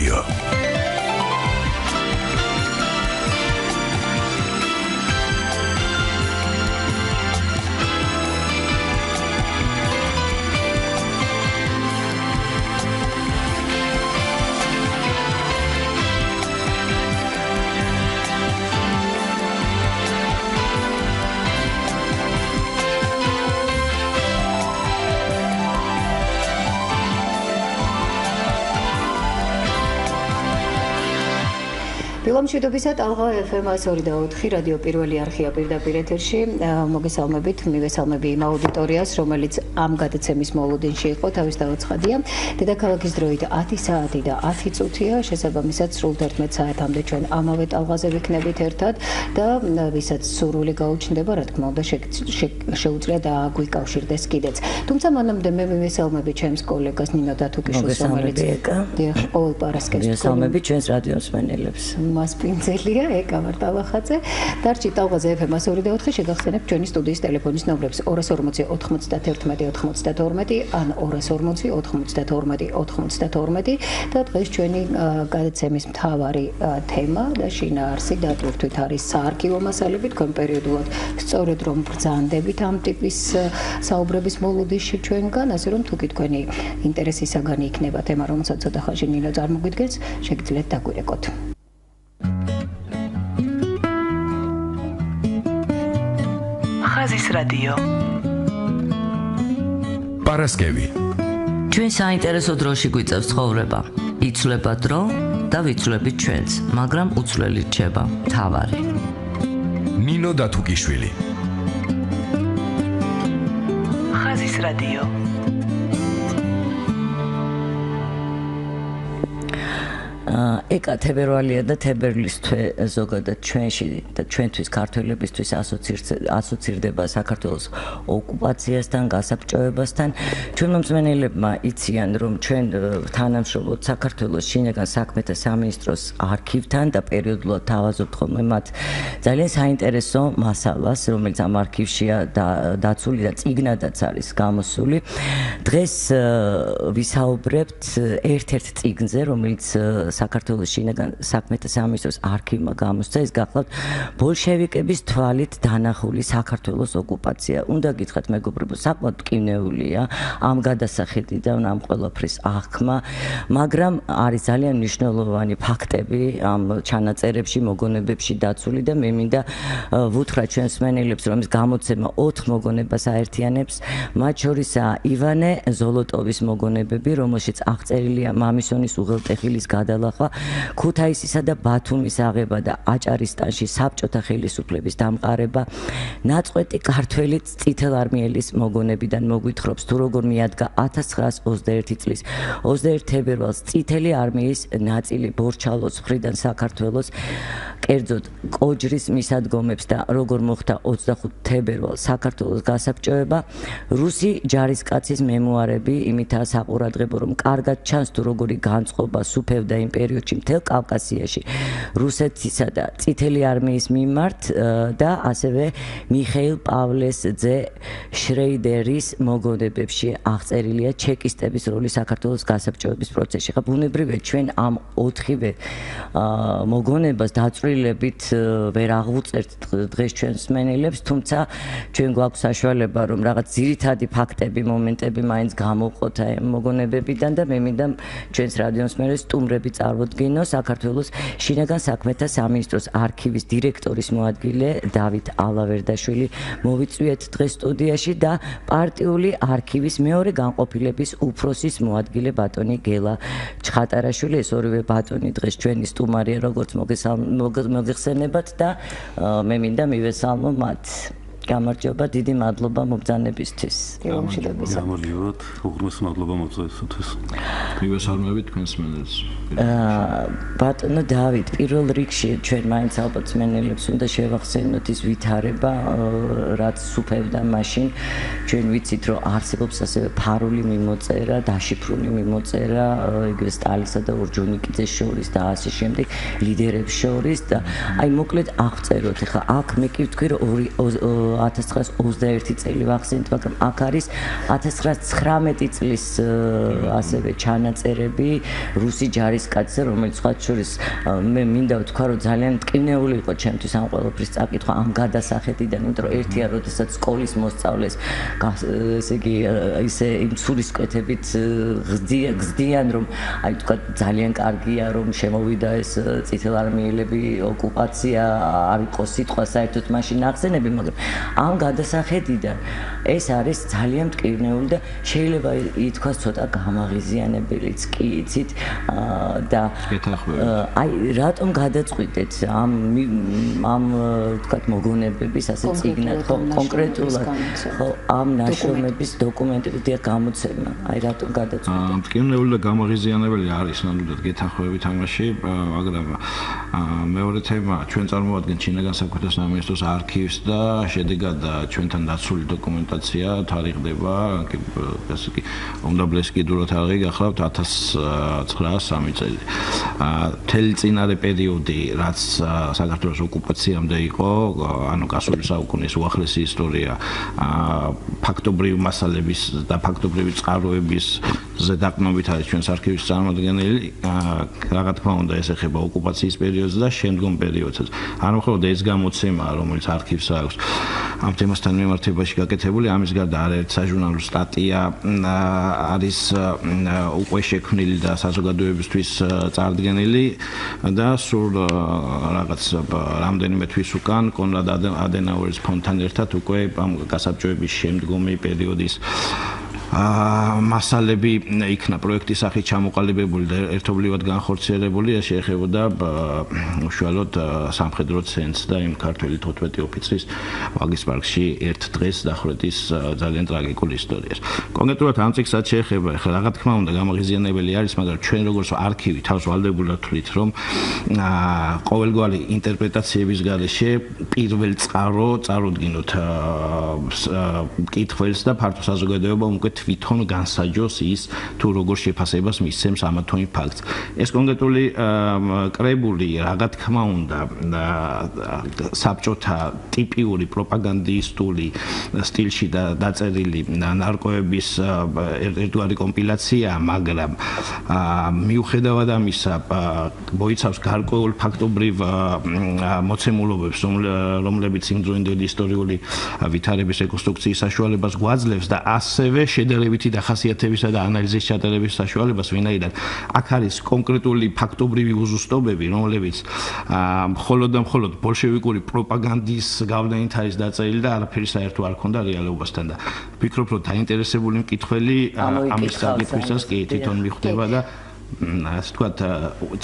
რადიო. მშვიდობისა ტალღა FM 102.4 რადიო პირველი არქია პირდაპირ ეთერში მოგესალმებით მივესალმები იმ აუდიტორიას რომელიც ამ გადაცემის მოლოდინში იყო თავის დაუცხადია დედაქალაქის დროით 10 საათი და 10 წუთია შესაბამისად სრულ 11 საათამდე ჩვენ ამავე ტალღაზე ვიქნებით ერთად და ვისაც სურვილი გაუჩნდება რა თქმა უნდა შეუძლია დააგვიკავშირდეს კიდეც თუმცა მანამდე მე მივესალმები ჩემს კოლეგას ნინო დათუკიშვილს რომელიც ყოველ პარასკევს მივესალმები ჩვენს რადიოს მსმენელებს პინძელია ეკა მარტავახაძე დარჩი ტალღაზე FM 102.4 შეგახსენებთ ჩვენი სტუდიის ტელეფონის ნომრებს 240 91 92 ან 240 92 92 და დღეს ჩვენი გადაცემის მთავარი თემა და შინაარსი დატვირთვით არის საარქივო მასალები თქვენ პერიოდულად სწორედ რომ ბრძანდებით ამ ტიპის საუბრების მოლოდინში ჩვენგან ასე რომ თუ კი თქვენი ინტერესის საგანი იქნება თემა რომელსაც ცოტა ხანში ნინო წარმოგვიდგენს შეგიძლიათ დაგვირეკოთ ხაზის რადიო პარასკევი ჩვენ საინტერესო დროში გვიწევს ცხოვრება იცვლება დრო და ვიცვლებით ჩვენც მაგრამ უცვლელი რჩება მთავარი ნინო დათუკიშვილი ხაზის რადიო ეკა თებერვალია და თებერვლის თვე ზოგადად ჩვენში და ჩვენთვის ქართველებისთვის ასოცირდება საქართველოს ოკუპაციასთან, გასაბჭოებასთან. ჩვენმა მსმენელებმა იციან, რომ ჩვენ თანამშრომლობთ საქართველოს შინაგან საქმეთა სამინისტროს არქივთან და პერიოდულად თავაზობთ ხოლმე მათ ძალიან საინტერესო მასალას, რომელიც ამ არქივშია დაცული და წიგნადაც არის გამოსული. დღეს ვისაუბრებთ ერთ-ერთ წიგნზე, რომელიც საქართველოს შინაგან საქმეთა სამინისტროს არქივმა გამოსცა ეს გახლავთ ბოლშევიკების თვალით დანახული საქართველოს ოკუპაცია. უნდა გითხრათ მეგობრებო, საკმაოდ მტკივნეულია ამ გადასახედიდან ამ ყველაფრის აღქმა, მაგრამ არის ძალიან მნიშვნელოვანი ფაქტები ამ ჩანაწერებში, მოგონებებში დაცული და მე მინდა ვუთხრა ჩვენს მსმენელებს, რომ ეს გამოცემა 4 მოგონებას აერთიანებს, მათ შორისაა ივანე ზოლოტოვის მოგონებები, რომელშიც აღწერილია მამისონის უღელტეხილის გადალახვა, ქუთაისისა და ბათუმის აღება და აჭარისტანში საბჭოთა ხელისუფლების დამყარება, ნაწყვეტი ქართველი წითელარმიელის მოგონებიდან მოგვითხრობს თუ როგორ მიადგა 1921 წლის 21 თებერვალს წითელი არმიის ნაწილი ბორჩალოს მხრიდან საქართველოს კერძოდ კოჯრის მისადგომებს და როგორ მოხდა 25 თებერვალს საქართველოს გასაბჭოება, რუსი ჯარისკაცის მემუარები იმითაა საყურადღებო, რომ კარგად ჩანს თუ როგორი განწყობა სუფევდა იმ პერიოდში მთელ კავკასიაში რუსეთისა და წითელი არმიის მიმართ და ასევე მიხეილ პავლეს ძე შრეიდერის მოგონებებში აღწერილია ჩეკისტების როლი საქართველოს გასაბჭოების პროცესში. ხა ბუნებრივია ჩვენ ამ 4-ვე მოგონებას დაწვრილებით ვერ აღვუწერთ დღეს ჩვენს მსმენელებს, თუმცა ჩვენ გვაქვს საშუალება რომ რაღაც ძირითადი ფაქტები, მომენტები მაინც გამოვყოთ ამ მოგონებებიდან და მე მინდა ჩვენს რადიოს მსმენელებს სტუმრები წარმოდგინო საქართველოს შინაგან საქმეთა სამინისტროს არქივის დირექტორის მოადგილე დავით ალავერდაშვილი მოვიწვიეთ დღეს სტუდიაში და პარტიული არქივის მეორე განყოფილების უფროსის მოადგილე ბატონი გელა ჩხატარაშვილი ეს ორივე ბატონი დღეს ჩვენი სტუმარია როგორც მოგეხსენებათ და მე მინდა მივესალმო მათ გამარჯობა, დიდი მადლობა მობრძანებისთვის. გამარჯობათ, უღრმეს მადლობა მოწესრიგისთვის. მივესალმები თქვენს მსმენელს. ბატონო დავით, პირველ რიგში ჩვენ მაინც ალბათ მსმენელებს უნდა შევახსენოთ ის ვითარება, რაც სუფევდა მაშინ. ჩვენ ვიცით, რომ არსებობს ასევე ფარული მიმოწერა, დაშიფრული მიმოწერა, იგივე სტალინსა და ორჯონიკიძეს შორის და ასე შემდეგ, ლიდერებს შორის და აი მოკლედ აღწეროთ. ეხლა აქ მე კი ვთქვი, რომ 1921 წელი ვახსენეთ, მაგრამ აქ არის 1919 წლის ასევე ჩანაწერები რუსი ჯარისკაცზე, რომელიც სხვა შორის მე მინდა ვთქვა, რომ ძალიან მტკივნეული იყო ჩემთვის ამ ყველაფრის წაკითხვა ამ გადასახედიდან, იმიტომ რომ ერთია, როდესაც სკოლის მოსწავლეს ესე იგი ისე იმ სულისკვეთებით გზდიან, რომ აი თქვა ძალიან კარგია, რომ შემოვიდა ეს წითელარმიელები, ოკუპაცია, არ იყო სიტყვა საერთოდ მაშინ ახსენები, მაგრამ ამ გადასახედიდან ეს არის ძალიან მტკივნეული და შეიძლება ითქვას ცოტა გამაღიზიანებელიც კი იცით და აი რატომ გადაწყვიტეთ ამ ვთქვათ მოგონებების ასე წიგნად ხო კონკრეტულად ხო ამ ნაშრომების დოკუმენტები გამოცემა აი რატომ გადაწყვიტეთ მტკივნეული და გამაღიზიანებელი არის ნამდვილად გეთანხმებით ამაში მაგრამ მეორე თემა ჩვენ წარმოვადგენთ ჩინაგან საქმეთა სამინისტროს არქივს და შედეგად ჩვენთან დაცული დოკუმენტაცია თარიღდება ასე კი უნდა ბლესკიდურად თარიღი გახლავთ 1903 წელი მთელი წინარე პერიოდი რაც საქართველოს ოკუპაციამდე იყო ანუ გასული საუკუნის უახლესი ისტორია ფაქტობრივი მასალების და ფაქტობრივი წყაროების ზედაყრდნობით არის ჩვენს არქივის წარმოდგენილი რა თქმა უნდა ეს ეხება ოკუპაციის პერიოდს და შემდგომ პერიოდსაც არ მხოლოდ ეს გამოცემა რომელიც არქივს აქვს ამ თემასთან მიმართებაში გაკეთებული ამის გარდა არაერთი საჟურნალო სტატია არის უკვე შექმნილი და საზოგადოებისთვის წარდგენილი და სულ რაღაც რამდენიმე თვის უკან კონრად ადენაუერის ფონდთან ერთად უკვე ამ გასაბჭოების შემდგომი პერიოდის მასალები იქნა პროექტის სახით ჩამოყალიბებული და ერთობლივად განხორციელებული ეს შეეხებოდა უშუალოდ სამხედრო ცენტრს და იმ ქართველი 15 ოფიცრის ვაგის პარკში ერთ დღეს დახვრეტის ძალიან ტრაგიკულ ისტორიას. კონკრეტულად ამ წიგნსაც შეეხება ახლა რა თქმა უნდა გამაღიზიანებელი არის, მაგრამ ჩვენ როგორც არქივი თავს ვალდებულად ვთვლით, რომ ყოველგვარი ინტერპრეტაციების გარეშე პირველ წყარო წარუდგინოთ კითხვებს და ფართო საზოგადოებამ უკვე თვითონ განსაჯოს ის თუ როგორ შეფასებას მისცემს ამა თუ იმ ფაქტს. ეს კონკრეტული კრებული რა თქმა უნდა საბჭოთა ტიპიური პროპაგანდისტული სტილში დაწერილი ნარკვევების ერთგვარი კომპილაცია, მაგრამ მიუხედავად ამისა მოიცავს გარკვეულ ფაქტობრივ მოცემულობებს, რომლებიც იმდროინდელი ისტორიული ვითარების რეკონსტრუქციის საშუალებას გვაძლევს და ასევე შედარებითი დახასიათებისა და ანალიზის ჩატარების საშუალებას, ვინაიდან აქ არის კონკრეტული ფაქტობრივი უზუსტობები, რომლებიც მხოლოდ და მხოლოდ ბოლშევიკური პროპაგანდის გავლენით არის დაწერილი და არაფერი საერთო არ ქონდა რეალობასთან და ვფიქრობ, რომ დაინტერესებული მკითხველი ამის საკითხისას კი თვითონ მიხვდება და ასე ვთქვათ,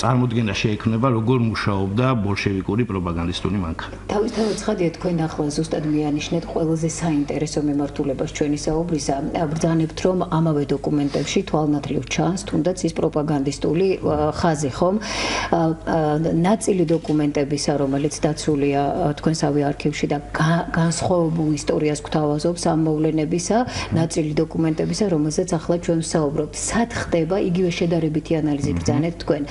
წარმოდგენა შეექმნება, როგორ მუშაობდა ბოლშევიკური პროპაგანდისტული მანქანა. თავისთავად ცხადია, თქვენ ახლა ზუსტად მიანიშნეთ ყველაზე საინტერესო მიმართულებას ჩვენი საუბრისა. ბრძანებთ, რომ ამავე დოკუმენტებში თვალნათლივ ჩანს, თუნდაც ის პროპაგანდისტული ხაზი, ხომ? ნაწილი დოკუმენტებისა, რომელიც დაცულია თქვენსავე არქივში და განსხვავებულ ისტორიას გვთავაზობს ამ მოვლენებისა, ნაწილი დოკუმენტებისა, რომელზეც ახლა ჩვენ ვსაუბრობთ. სად ხდება იგივე შედარებითი ანალიზი ბრძანებთ თქვენ.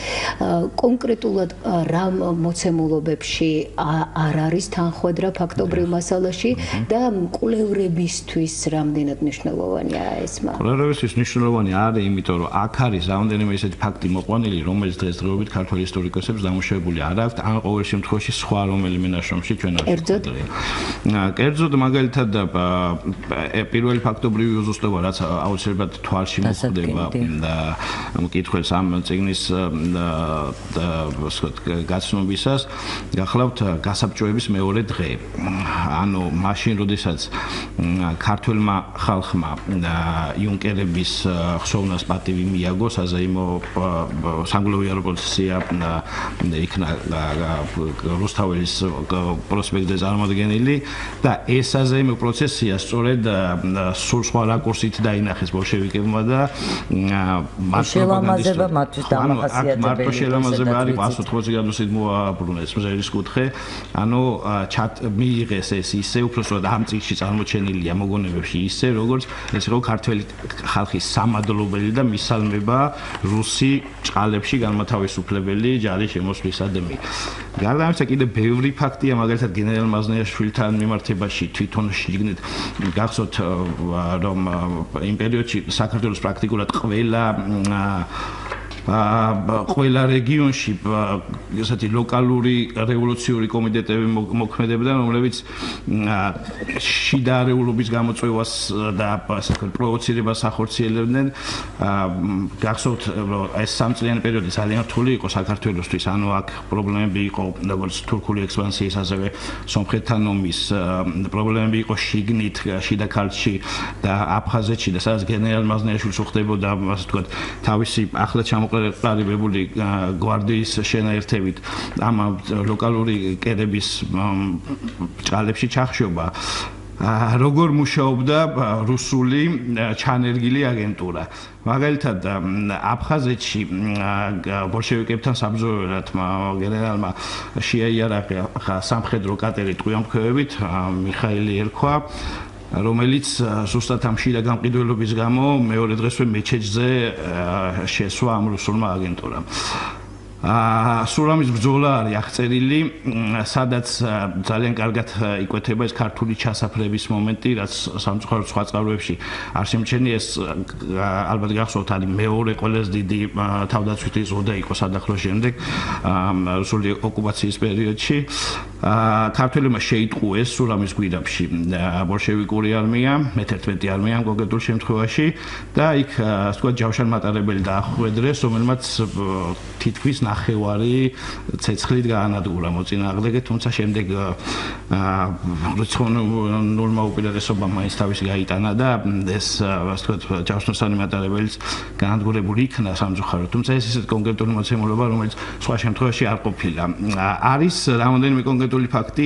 კონკრეტულად რა მოცემულობებში არ არის თანხwebdriver ფაქტობრივ მასალაში და კვლევრებისთვის რამდენად მნიშვნელოვანია ეს მაგ. კვლევრებისთვის მნიშვნელოვანი არის, იმიტომ რომ აქ არის რამდენიმე ისეთი ფაქტი მოყვანილი, რომელიც დღესდღეობით ქართველ ისტორიკოსებს დამუშავებული არ აქვს, ან ყოველ შემთხვევაში სხვა რომელიმე ნაშრომში ჩვენ არ ვხედავთ. კერძოდ მაგალითად პირველი ფაქტობრივი უზუსტობა, რაც აუცილებლად თვალში მოხვდება და მკითხველს ამ წიგნის გაცნობისას გახლავთ გასაბჭოების მეორე დღე. ანუ მაშინ, როდესაც ქართველმა ხალხმა იუნკერების ხსოვნას პატივი მიაგო, საზეიმო სამგლოვიარო პროცესია იქნა რუსთაველის პროსპექტზე წარმოდგენილი და ეს საზეიმო პროცესია სწორედ სულ სხვა რაკურსით დაინახეს ბოლშევიკებმა და შელამაზება მათთვის დამახასიათებელი. მარტო შელამაზება არის 180 გრადუსით მოაბრუნეს მზერის კუთხე. ანუ მიიღეს ეს ისე უბრალოდ ამ წიგნში წარმოჩენილია მოგონებებში ისე, როგორც ეს იყო ქართველი ხალხის სამადლობელი და მისალმება რუსი ჭყალებში განმათავისუფლებელი ჯარის შემოსვლისადმი. გარდა ამისა კიდე ბევრი ფაქტია, მაგალითად გენერალ მაზნიაშვილთან მიმართებაში თვითონ შიგნით გახსოვთ რომ იმ პერიოდში საქართველოს პრაქტიკულად ყველა რეგიონში ესეთი ლოკალური რევოლუციური კომიტეტები მოქმედებდა, რომლებიც შიდა არეულობის გამოწვევას და ასე ვთქვათ პროვოცირებას ახორციელებდნენ. გახსოვთ რომ ეს სამწლიანი პერიოდი ძალიან რთული იყო საქართველოსთვის, ანუ აქ პრობლემები იყო როგორც თურქული ექსპანსიის, ასევე სომხეთთან ომის პრობლემები იყო შიგნით შიდა ქართლში და აფხაზეთში და სადაც გენერალ მაზნიაშვილს უხდებოდა ასე ვთქვათ თავისი ახლად ჩამოყალიბებული გვარდიის შენაერთებით ამ ლოკალური კერების ჭალებში ჩახშობა. როგორ მუშაობდა რუსული ჩანერგილი აგენტურა. მაგალითად აფხაზეთში ბოლშევიკებთან საბრძოლველად გენერალმა შეაიარაღა სამხედრო კატერი ტყვიამფრქვევებით მიხაილი ერქვა, რომელიც ზუსტად ამ შიდა გამყიდველობის გამო მეორე დღესვე მეჩეთზე შესვა ამ რუსულმა აგენტურამ. სულ ამის ბრძოლა არის აღწერილი, სადაც ძალიან კარგად იკვეთება ეს ქართული ჩასაფრების მომენტი, რაც სამწუხაროდ სხვა წყაროებში არ შემჩენია. ეს ალბათ გახსოვთ, არის მეორე ყველაზე დიდი თავდაცვითი ზღუდა იყო სადახლოს შემდეგ რუსული ოკუპაციის პერიოდში. ქართველებმა შეიტყუეს სულ ამის გვირაბში ბოლშევიკური არმია, მე-11 არმია კონკრეტულ შემთხვევაში და იქ ასე ვთქვათ ჯავშანმატარებელი დაახვედრეს, რომელმაც თითქმის ნახევარი ცეცხლით გაანადგურა მოწინააღმდეგე, თუმცა შემდეგ რიცხოვნულმა უპირატესობამ მაინც თავისი გაიტანა და ეს ასე ვთქვათ ჯავშნოსანი მატარებელიც გაანადგურებული იქნა სამწუხაროდ, თუმცა ეს ისეთ კონკრეტული მოცემულობა, რომელიც სხვა შემთხვევაში არ ყოფილა. არის რამოდენიმე კონკრეტული ფაქტი,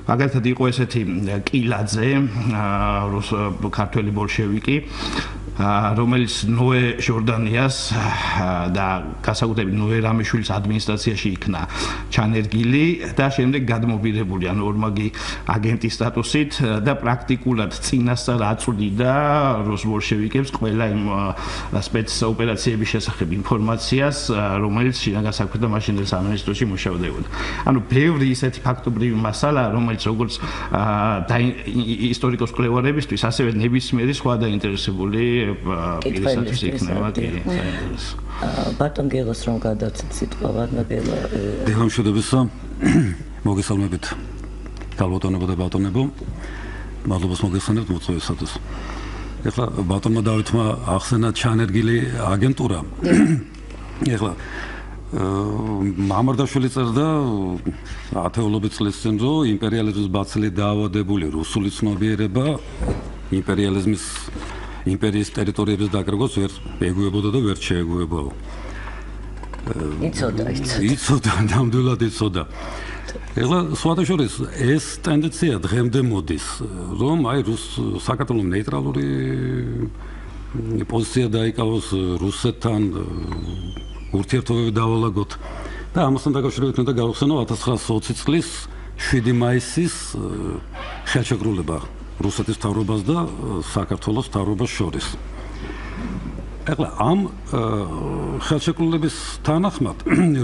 მაგალითად იყო ესეთი კილაძე, ქართველი ბოლშევიკი, რომელიც ნოე ჟორდანიას და გასაკუთრებით ნოე რამიშვილის ადმინისტრაციაში იქნა ჩანერგილი და შემდეგ გადმობირებული, ანუ ორმაგი აგენტის სტატუსით და პრაქტიკულად წინასწარ აწვდიდა რუს ბოლშევიკებს ყველა იმ სპეცოპერაციების შესახებ ინფორმაციას, რომელიც შინაგან საქმეთა მაშინდელ სამინისტროში მუშავდებოდა. ანუ ბევრი ისეთი ფაქტობრივი მასალა, რომელიც როგორც ისტორიკოს კვლევარებისთვის, ასევე ნებისმიერი სხვა დაინტერესებული პირისათვის იქნება საინტერესო. ბატონ გელას რომ გადაცეთ სიტყვა გელა. დიახამშვიდობისა, მოგესალმებით ქალბატონებო და ბატონებო. მადლობას მოგესალმებით მოწვევისათვის. ეხლა ბატონმა დავითმა ახსენა ჩანერგილი აგენტურა. ეხლა ამარდაშვილი წერდა ათეულობით წლის წინ, რომ იმპერიალიზმის ბაცილი დაავადებული რუსული ცნობიერება იმპერიალიზმის იმპერიის ტერიტორიების დაკარგვას ვერ ეგუებოდა და ვერ შეეგუებაო. იცოდა, ნამდვილად იცოდა. ეხლა სხვათა შორის ეს ტენდენცია დღემდე მოდის, რომ აი საქართველოს ნეიტრალური პოზიცია დაიკავოს რუსეთთან ურთიერთობები დავალაგოთ და ამასთან დაკავშირებით უნდა გავხსენო 1920 წლის 7 მაისის ხელშეკრულება რუსეთის მთავრობას და საქართველოს მთავრობას შორის. ეხლა ამ ხელშეკრულების თანახმად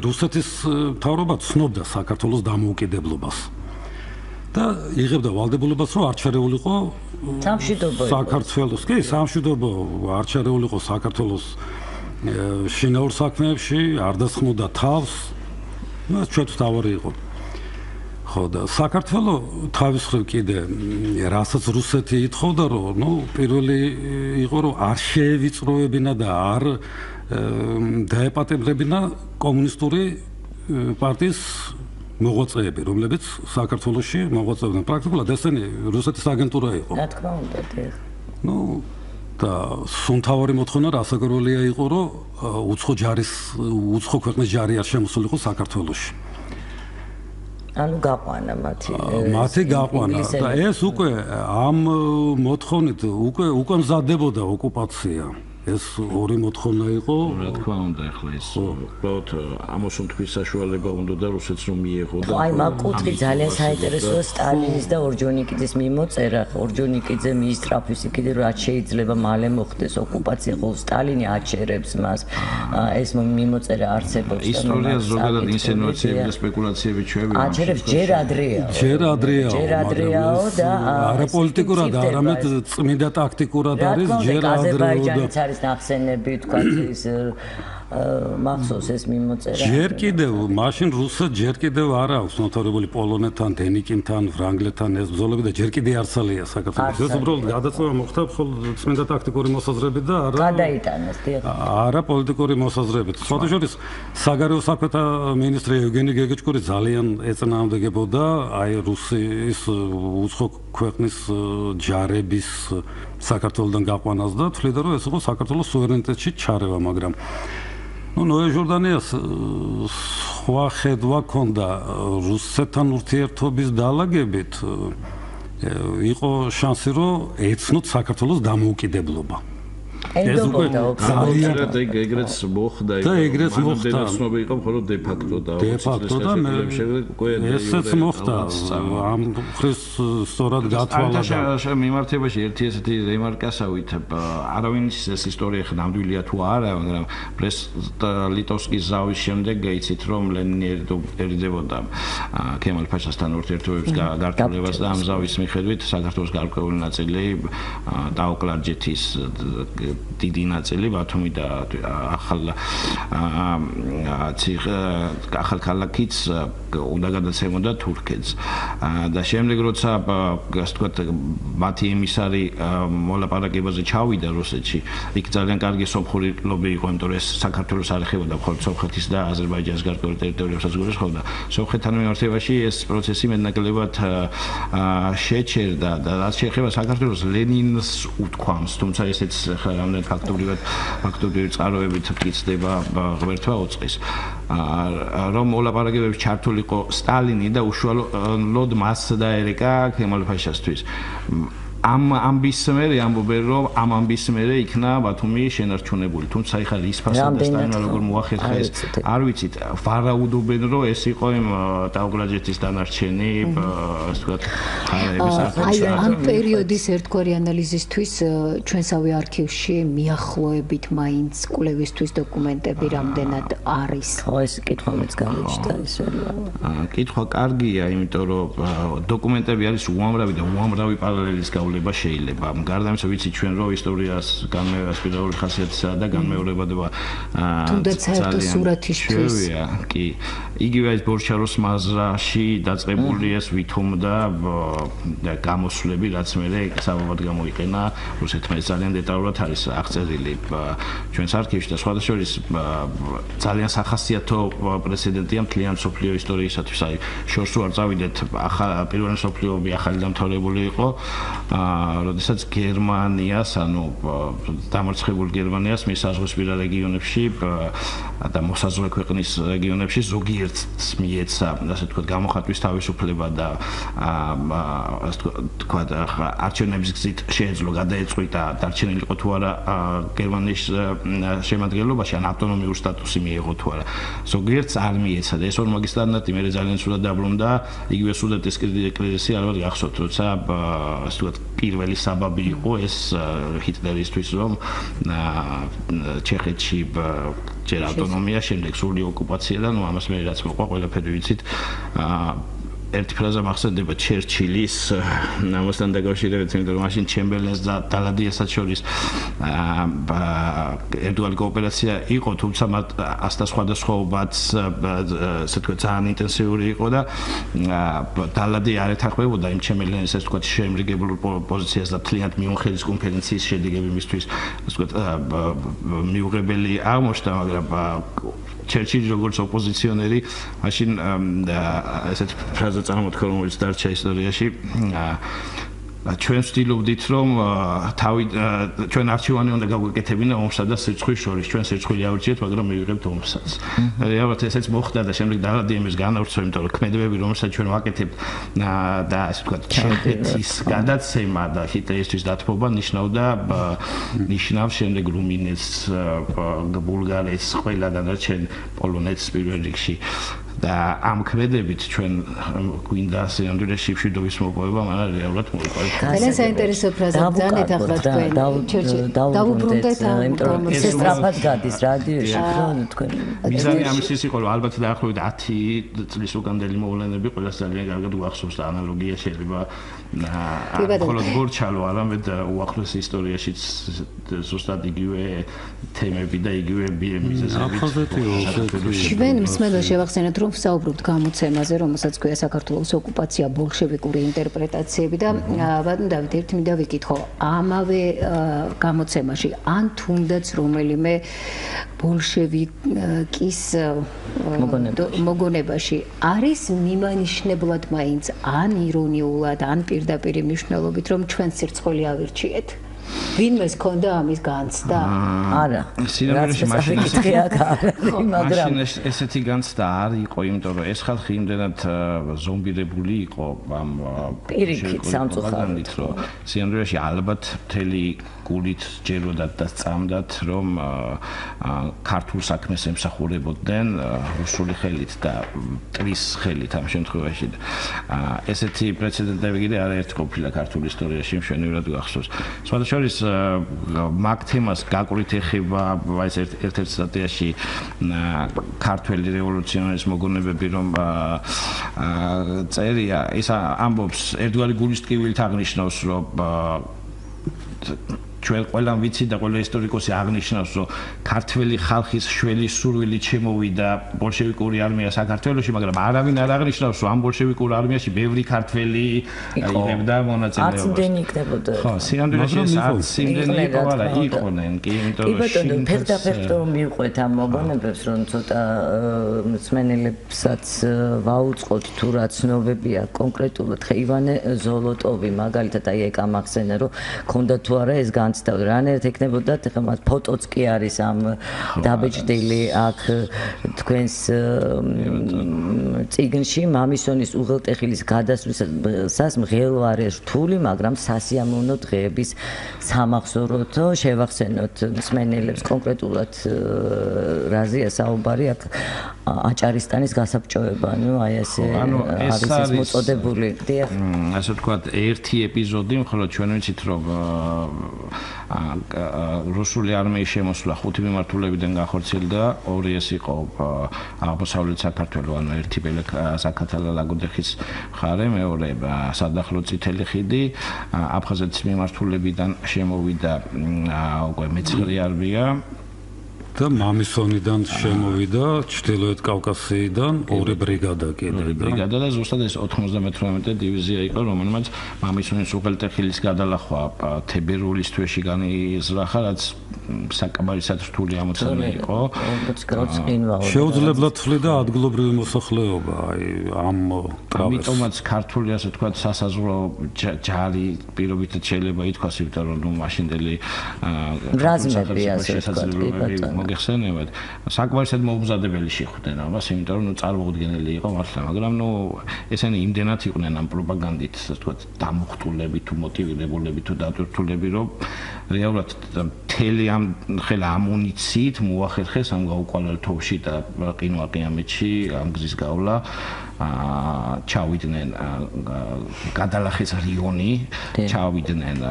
რუსეთის მთავრობა ცნობდა საქართველოს დამოუკიდებლობას და იღებდა ვალდებულებას, რომ არ ჩარეულიყო საქართველოს, კი, სამშვიდობო არ ჩარეულიყო საქართველოს შინაურ საქმეებში, არ დასხმოდა თავს, ეს ჩვენთვის თავარი იყო. ხო და საქართველოს თავის მხრივ კიდე რასაც რუსეთი ითხოვდა, რომ პირველი იყო, რომ არ შეევიწროებინა და არ დაეპატიმრებინა კომუნისტური პარტიის მოღვაწეები, რომლებიც საქართველოში მოღვაწეობდნენ. პრაქტიკულად ესენი რუსეთის აგენტურა იყო. რა თქმა უნდა, დიახ. და სუნთავარი მოთხოვნა რასაკვირველია იყო, რომ უცხო ქვეყნის ჯარი არ შემოსულიყო საქართველოში. ანუ გაყვანა მათი გაყვანა და ეს უკვე ამ მოთხოვნით უკვე მზადდებოდა ოკუპაცია. ეს ორი მოთხოვნა იყო. რა თქმა უნდა, ახლა ეს უბრალოდ ამოსუნთქვის საშუალება უნდა და რუსეთს რომ მიეღო და აი მაგ კუთხე ძალიან საინტერესოა სტალინის და ორჯონიკიძის მიმოწერა. ორჯონიკიძე მის ტრაფის იქით რაც შეიძლება მალე მოხდეს ოკუპაცია, ხოლო სტალინი აჩერებს მას. ეს მიმოწერა არსებობს. ისტორია ზოგადად ინსინუაციები და სპეკულაციები ჩვევი. აჩერებს ჯერ ადრეაო. ჯერ ადრეაო და არაპოლიტიკურად, არამედ წმინდა ტაქტიკურად არის ჯერ ადრეაო. ნახსენები თქვა ის მახსოვს ეს მიმოწერა. ჯერ კიდევ მაშინ რუსეთს ჯერ კიდევ არ აქვს ნოთარებული პოლონეთთან, დენიკინთან, ფრანგლეთთან ეს ბრძოლები და ჯერ კიდევ არცალია საქართველოს. ეს უბრალოდ გადაწყვეტა მოხდა მხოლოდ წმინდა ტაქტიკური მოსაზრებით და გადაიტანეს დიახ. არა პოლიტიკური მოსაზრებით. სხვათა შორის საგარეო საქმეთა მინისტრი ევგენი გეგეჭკური ძალიან ეწინააღმდეგებოდა აი რუსიის უცხო ქვეყნის ჯარების საქართველოსთან გაყვანას და თვლიდა რომ ეს იყო საქართველოს სუვერენიტეტში ჩარევა, მაგრამ ნოე ჟორდანიას სხვა ხედვა ჰქონდა რუსეთთან ურთიერთობის დაალაგებით იყო შანსი რომ ეცნოთ საქართველოს დამოუკიდებლობა. ეს უკვე ძალიან ეგრეც მოხდა და ეგრეც მოხდა ცნობა იყო მხოლოდ დე ფაქტო და ესეც მოხდა ამ ხრის სწორად გათვალა და მიმართებაში ერთი ესეთი რემარკასავით არავის ეს ისტორია ხა ნამდვილია თუ არა, მაგრამ ბრესტ-ლიტოვსკის ზავის შემდეგ იცით რომ ლენინი ერიდებოდა ქემალ-ფაშასთან ურთიერთობების გართულებას და ამ ზავის მიხედვით საქართველოს გარკვეული ნაწილი დაუკლარჯეთის დიდი ნაწილი ბათუმი და ახალ ქალაქიც უნდა გადაცემოდა თურქეთს და შემდეგ როცა ასე ვთქვათ მათი ემისარი მოლაპარაკებაზე ჩავიდა რუსეთში, იქ ძალიან კარგი სომხური ლობი იყო, იმიტომ რომ ეს საქართველოს არ ეხებოდა მხოლოდ სომხეთის და აზერბაიჯანის გარკვეულ ტერიტორიებსაც გულისხმობდა. სომხეთთან მიმართებაში ეს პროცესი მეტნაკლებად შეჩერდა და რაც შეეხება საქართველოს ლენინს უთქვამს, თუმცა ესეც რამდენად ფაქტობრივი წყაროებით მტკიცდება ღმერთმა უწყის რომ მოლაპარაკებებში ჩართულიყო სტალინი და უშუალოდ მას დაერეკა ქემალ-ფაშასთვის. ამ ამბის მერე ამბობენ რომ ამ ამბის მერე იქნა ბათუმი შენარჩუნებული, თუმცა ეხლა ის ფასად და სტალინმა როგორ მოახერხა ეს არ ვიცით. ვარაუდობენ რომ ეს იყო იმ დაუკლარჯეთის დანარჩენი ასე ვთქვათ ხარების აი ამ პერიოდის ერთგვარი ანალიზისთვის ჩვენსავე არქივში მიახლოებით მაინც კვლევისთვის დოკუმენტები რამდენად არის. ხო ეს კითხვა მეც გამიჩნდა ესე. კითხვა კარგია, იმიტომ რომ დოკუმენტები არის უამრავი და უამრავი პარალელის გავლენა შეიძლება. გარდა ამისა ვიცი ჩვენ რომ ისტორიას განმეორებადი ხასიათისა და განმეორებადება თუნდაც საერთო სურათისთვის. კი. იგივე ეს ბორჩაროს მაზრაში დაწყებული ეს ვითომდა გამოსვლები, რაც მერე საბაბად გამოიყენა რუსეთმა. ეს ძალიან დეტალურად არის აღწერილი ჩვენს არქივში და სხვადასხვა შორის ძალიან სახასიათო პრეცედენტია მთლიან მსოფლიო ისტორიისათვის. აი შორს არ წავიდეთ, პირველი მსოფლიო ომი ახალი დამთავრებული იყო. როდესაც გერმანიას, ანუ დამარცხებულ გერმანიას მის საზღვისპირა რეგიონებში და მოსაზღვრე ქვეყნის რეგიონებში ზოგიერთს მიეცა, ასე ვთქვათ, გამოხატვის თავისუფლება და ასე ვთქვათ, არჩევნების გზით შეეძლო გადაეწყვიტა დარჩენილი იყო თუ არა გერმანიის შემადგენლობაში, ან ავტონომიური სტატუსი მიიღო თუ არა. ზოგიერთს არ მიეცა და ეს ორმაგი სტანდარტი მე ძალიან სულად დაბრუნდა. იგივე სუდეტის კრიზისი ალბათ გახსოვთ, როცა ასე ვთქვათ პირველი საბაბი იყო ეს ჰიტლერისთვის რომ ჩეხეთში ჯერ ავტონომია, შემდეგ სრული ოკუპაცია და ნუ ამას მე რაც მოყვა ყველაფერი ვიცით. ერთი ფრაზა მახსენდება ჩერჩილის ამასთან დაკავშირებით, იმიტომ რომ მაშინ ჩემბერლენს და დალადიასაც შორის ერთგვარი კოოპერაცია იყო, თუმცა მათ ასთა სხვადასხვაობაც ასე ვთქვათ ძალიან ინტენსიური იყო და დალადი არ ეთანხმებოდა იმ ჩემბერლენის ასე ვთქვათ შემრიგებულ პოზიციას და მთლიანად მიუნხელის კონფერენციის შედეგები მისთვის ასე ვთქვათ მიუღებელი აღმოჩნდა, მაგრამ ჩერჩილი როგორც ოპოზიციონერი მაშინ ესეთ ფრაზა წარმოთქვა, რომელიც დარჩა ისტორიაში. ჩვენ ვცდილობდით რომ ჩვენ არჩევანი უნდა გაგვეკეთებინა ომსა და სირცხვილის შორის ჩვენ სირცხვილი ავირჩიეთ მაგრამ მივიღებთ ომსაც რეალურად ესეც მოხდა და შემდეგ დაღადიების განავრცვა იმიტომ რომ ქმედებები რომელსაც ჩვენ ვაკეთებთ და ასე ვთქვათ ჩერტეთის გადაცემა და ჰიტლერისთვის დათმობა ნიშნავს შემდეგ რუმინეთს ბულგარეთს ყველა დანარჩენ პოლონეთს პირველ რიგში და ამ ქმედებით ჩვენ გვინდა სამდრე შიფშიდობის მოპოვება მაგრამ რეალურად მოიყვება. ძალიან საინტერესო ფრაზა ძალიან ახლა თქვენ დავუბრუნდეთ იმიტომ რომ ეს სწრაფად გადის რადიოში თქვენ მიზანი ამის ის იყო რომ ალბათ დაახლოებით 10 წლის უკანდელი მოვლენები ყველას ძალიან კარგად გვახსოვს და ანალოგია შეიძლება მხოლოდ გორჩალო არამედ უახლოს ისტორიაშიც ზუსტად იგივე თემები და იგივე მიზეზები ჩვენ მსმენელს შევახსენოთ რომ ვსაუბრობთ გამოცემაზე რომელსაც ქვია საქართველოს ოკუპაცია ბოლშევიკური ინტერპრეტაციები და ბატონ დავით ერთი მინდა ვიკითხო ამავე გამოცემაში ან თუნდაც რომელიმე ბოლშევიკის მოგონებაში არის მიმანიშნებლად მაინც ან ირონიულად ან პირდაპირ მნიშვნელობით რომ ჩვენ სირცხვილი ავირჩიეთ ვინმეს ქონდა ამის განცდა? არა. სინამდვილეში მაშინ მაგრამ ესეთი განცდა არ იყო, იმიტომ რომ ეს ხალხი იმდენად ზომბირებული იყო ამ პირიქით სამწუხაროდ. სინამდვილეში ალბათ მთელი გულით ჯეროდათ და სწამდათ, რომ ქართულ საქმეს ემსახურებოდნენ რუსული ხელით და ტრის ხელით ამ შემთხვევაში. ესეთი პრეცედენტები კიდე არაერთი ყოფილა ქართულ ისტორიაში მშვენივრად გახსოვს. შორის მაგ თემას გაკვირით ეხება ეს ერთ-ერთ სტატიაში ქართველი რევოლუციონერის მოგონებები რომ წერია ის ამბობს ერთგვარი გულის ტკივილით აღნიშნავს რომ ჩვენ ყველამ ვიცი და ყველა ისტორიკოსი აღნიშნავს რომ ქართველი ხალხის შველი სურვილით შემოვიდა ბოლშევიკური არმია საქართველოში მაგრამ არავინ არ აღნიშნავს რომ ამ ბოლშევიკურ არმიაში ბევრი ქართველი იღებდა მონაწილეობას. აცდენი იქნებოდა. ხო, სინამდვილეში ეს აცდენი იყო არა იყვნენ კი იმიტომ რომ ფერდაფერდო მივყვეთ ამ მოგონებებს რომ ცოტა მსმენელებსაც ვაუწყოთ თუ რა ცნობებია კონკრეტულად ხე ივანე ზოლოტოვი მაგალითად აი ეკა მახსენა რომ ქონდა თუ არა ეს რანერთ ეკნებოდათ ხა მას ფოტოც კი არის ამ დაბეჭდილი აქ თქვენს წიგნში მამისონის უღელტეხილის გადასვლისას მღელვარე რთული მაგრამ სასიამოვნო დღეების სამახსოვროთ შევახსენოთ მსმენელებს კონკრეტულად რაზეა საუბარი აქ აჭარისტანის გასაბჭოება ნუ აი ესე არის ეს მოწოდებული ასე ვთქვათ ერთი ეპიზოდი მხოლოდ ჩვენ ვიცით რომ რუსული არმიის შემოსვლა 5 მიმართულებიდან განხორციელდა, ორი ეს იყო აღმოსავლეთ საქართველო, ანუ ერთი საქართველოს ლაგოდეხის მხარე, მეორე სადახლო წითელი ხიდი, აფხაზეთის მიმართულებიდან შემოვიდა უკვე მეცხრე არმია და მამისონიდან შემოვიდა ჩრდილოეთ კავკასიიდან ორი ბრიგადა კიდე ბრიგადა და ზუსტად ეს 98 დივიზია იყო რომელმაც მამისონის უღელტეხილის გადალახვა თებერვლის თვეში განიზრახა რაც საკმარისად რთული ამოცანა იყო შეუძლებლად თვლიდა ადგილობრივი მოსახლეობა აი ამ ტრავეს ამიტომაც ქართული ასე ვთქვათ სასაზღვრო ჯარი პირობითად შეიძლება ითქვას იმიტომ რომ მაშინდელი რაზმები ასე ვთქვათ გეხსენებათ საკმარისად მოუმზადებელი შეხვდნენ ამას იმიტომ რომ წარმოუდგენელი იყო მართლა მაგრამ ესენი იმდენად იყვნენ ამ პროპაგანდით ასე ვთქვათ დამუხტულები თუ მოტივირებულები თუ დატვირთულები რომ რეალურად მთელი ამ ხელა ამუნიციით მოახერხეს ამ გაუყვალელ თოვში და ყინვაყიამეთში ამ გზის გავლა ჩავიდნენ გადალახეს რიონი ჩავიდნენ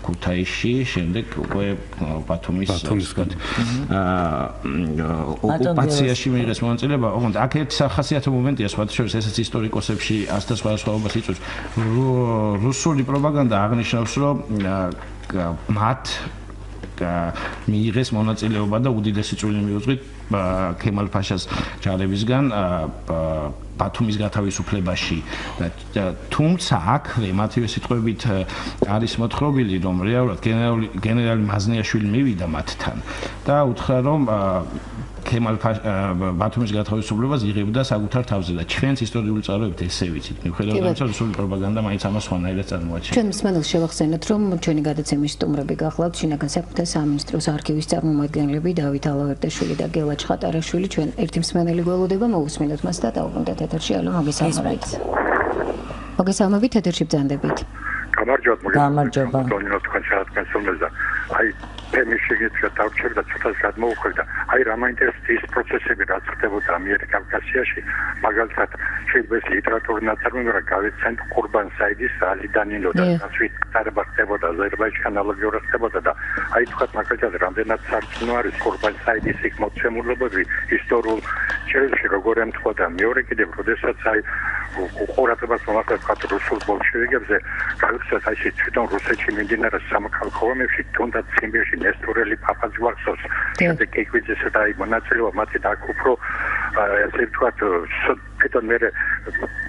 ქუთაისში შემდეგ უკვე ბათუმის ოკუპაციაში მიიღეს მონაწილეობა ოღონდ აქ ერთი სახასიათო მომენტია სხვადასხვა ესეც ისტორიკოსებში ასთა სხვადასხვაობას იწვევს რუსული პროპაგანდა აღნიშნავს რომ მათ მიიღეს მონაწილეობა და უდიდესი წვლილი მიუძღვით ქემალ-ფაშას ჯარებისგან ბათუმის გათავისუფლებაში და თუმცა აქვე მათივე სიტყვებით არის მოთხრობილი რომ რეალურად გენერალი მაზნიაშვილი მივიდა მათთან და უთხრა რომ ქემალ ბათუმის გათავისუფლებას იღებდა საკუთარ თავზე და ჩვენც ისტორიული წყაროებით ესე ვიცით. მიუხედავად ამისა, რუსული პროპაგანდა მაინც ამას სხვანაირად წარმოაჩენს. ჩვენ მსმენელს შევახსენოთ, რომ ჩვენი გადაცემის სტუმრები გახლავთ შინაგან საქმეთა სამინისტროს არქივის წარმომადგენლები დავით ალავერდაშვილი და გელა ჩხატარაშვილი. ჩვენ ერთი მსმენელი გველოდება, მოусმინოთ მას და დავუბრუნდეთ ეთერში. ალო, მოგესალმებით. მოგესალმებით, ეთერში ბრძანდებით. გამარჯობა. აი თემიშეგეთ გადავჭერდა ცოტა გადმოვხვდა. აი რა მაინტერესებს ის პროცესები რაც ხდებოდა ამიერკავკასიაში, მაგალითად შეიძლება ლიტერატურული ნაწარმოები რა გავიცანთ ყურბან საიდის ალიდანინო და ასვით წარება ხდებოდა აზერბაიჯანის ანალოგიურად ხდებოდა და აი თქვა მაგალითად რამდენად სარწმუნო არის ყურბან საიდის იქ მოცემულობები ისტორიულ ჭერილში როგორ ემთხვეოდა. მეორე კიდევ როდესაც აი ყურადღებას მომახერხეთ რუსულ ბოლშევიკებზე, გავიხსენოთ აი თვითონ რუსეთში მიმდინარე სამოქალაქო ომებში თუნდაც ციმბირში ნესტურელი პაპაძე ვახსოვს. შემდეგ კეკვიძეს და აი მონაწილეობა მათი და უფრო ესე ვთქვათ თვითონ მე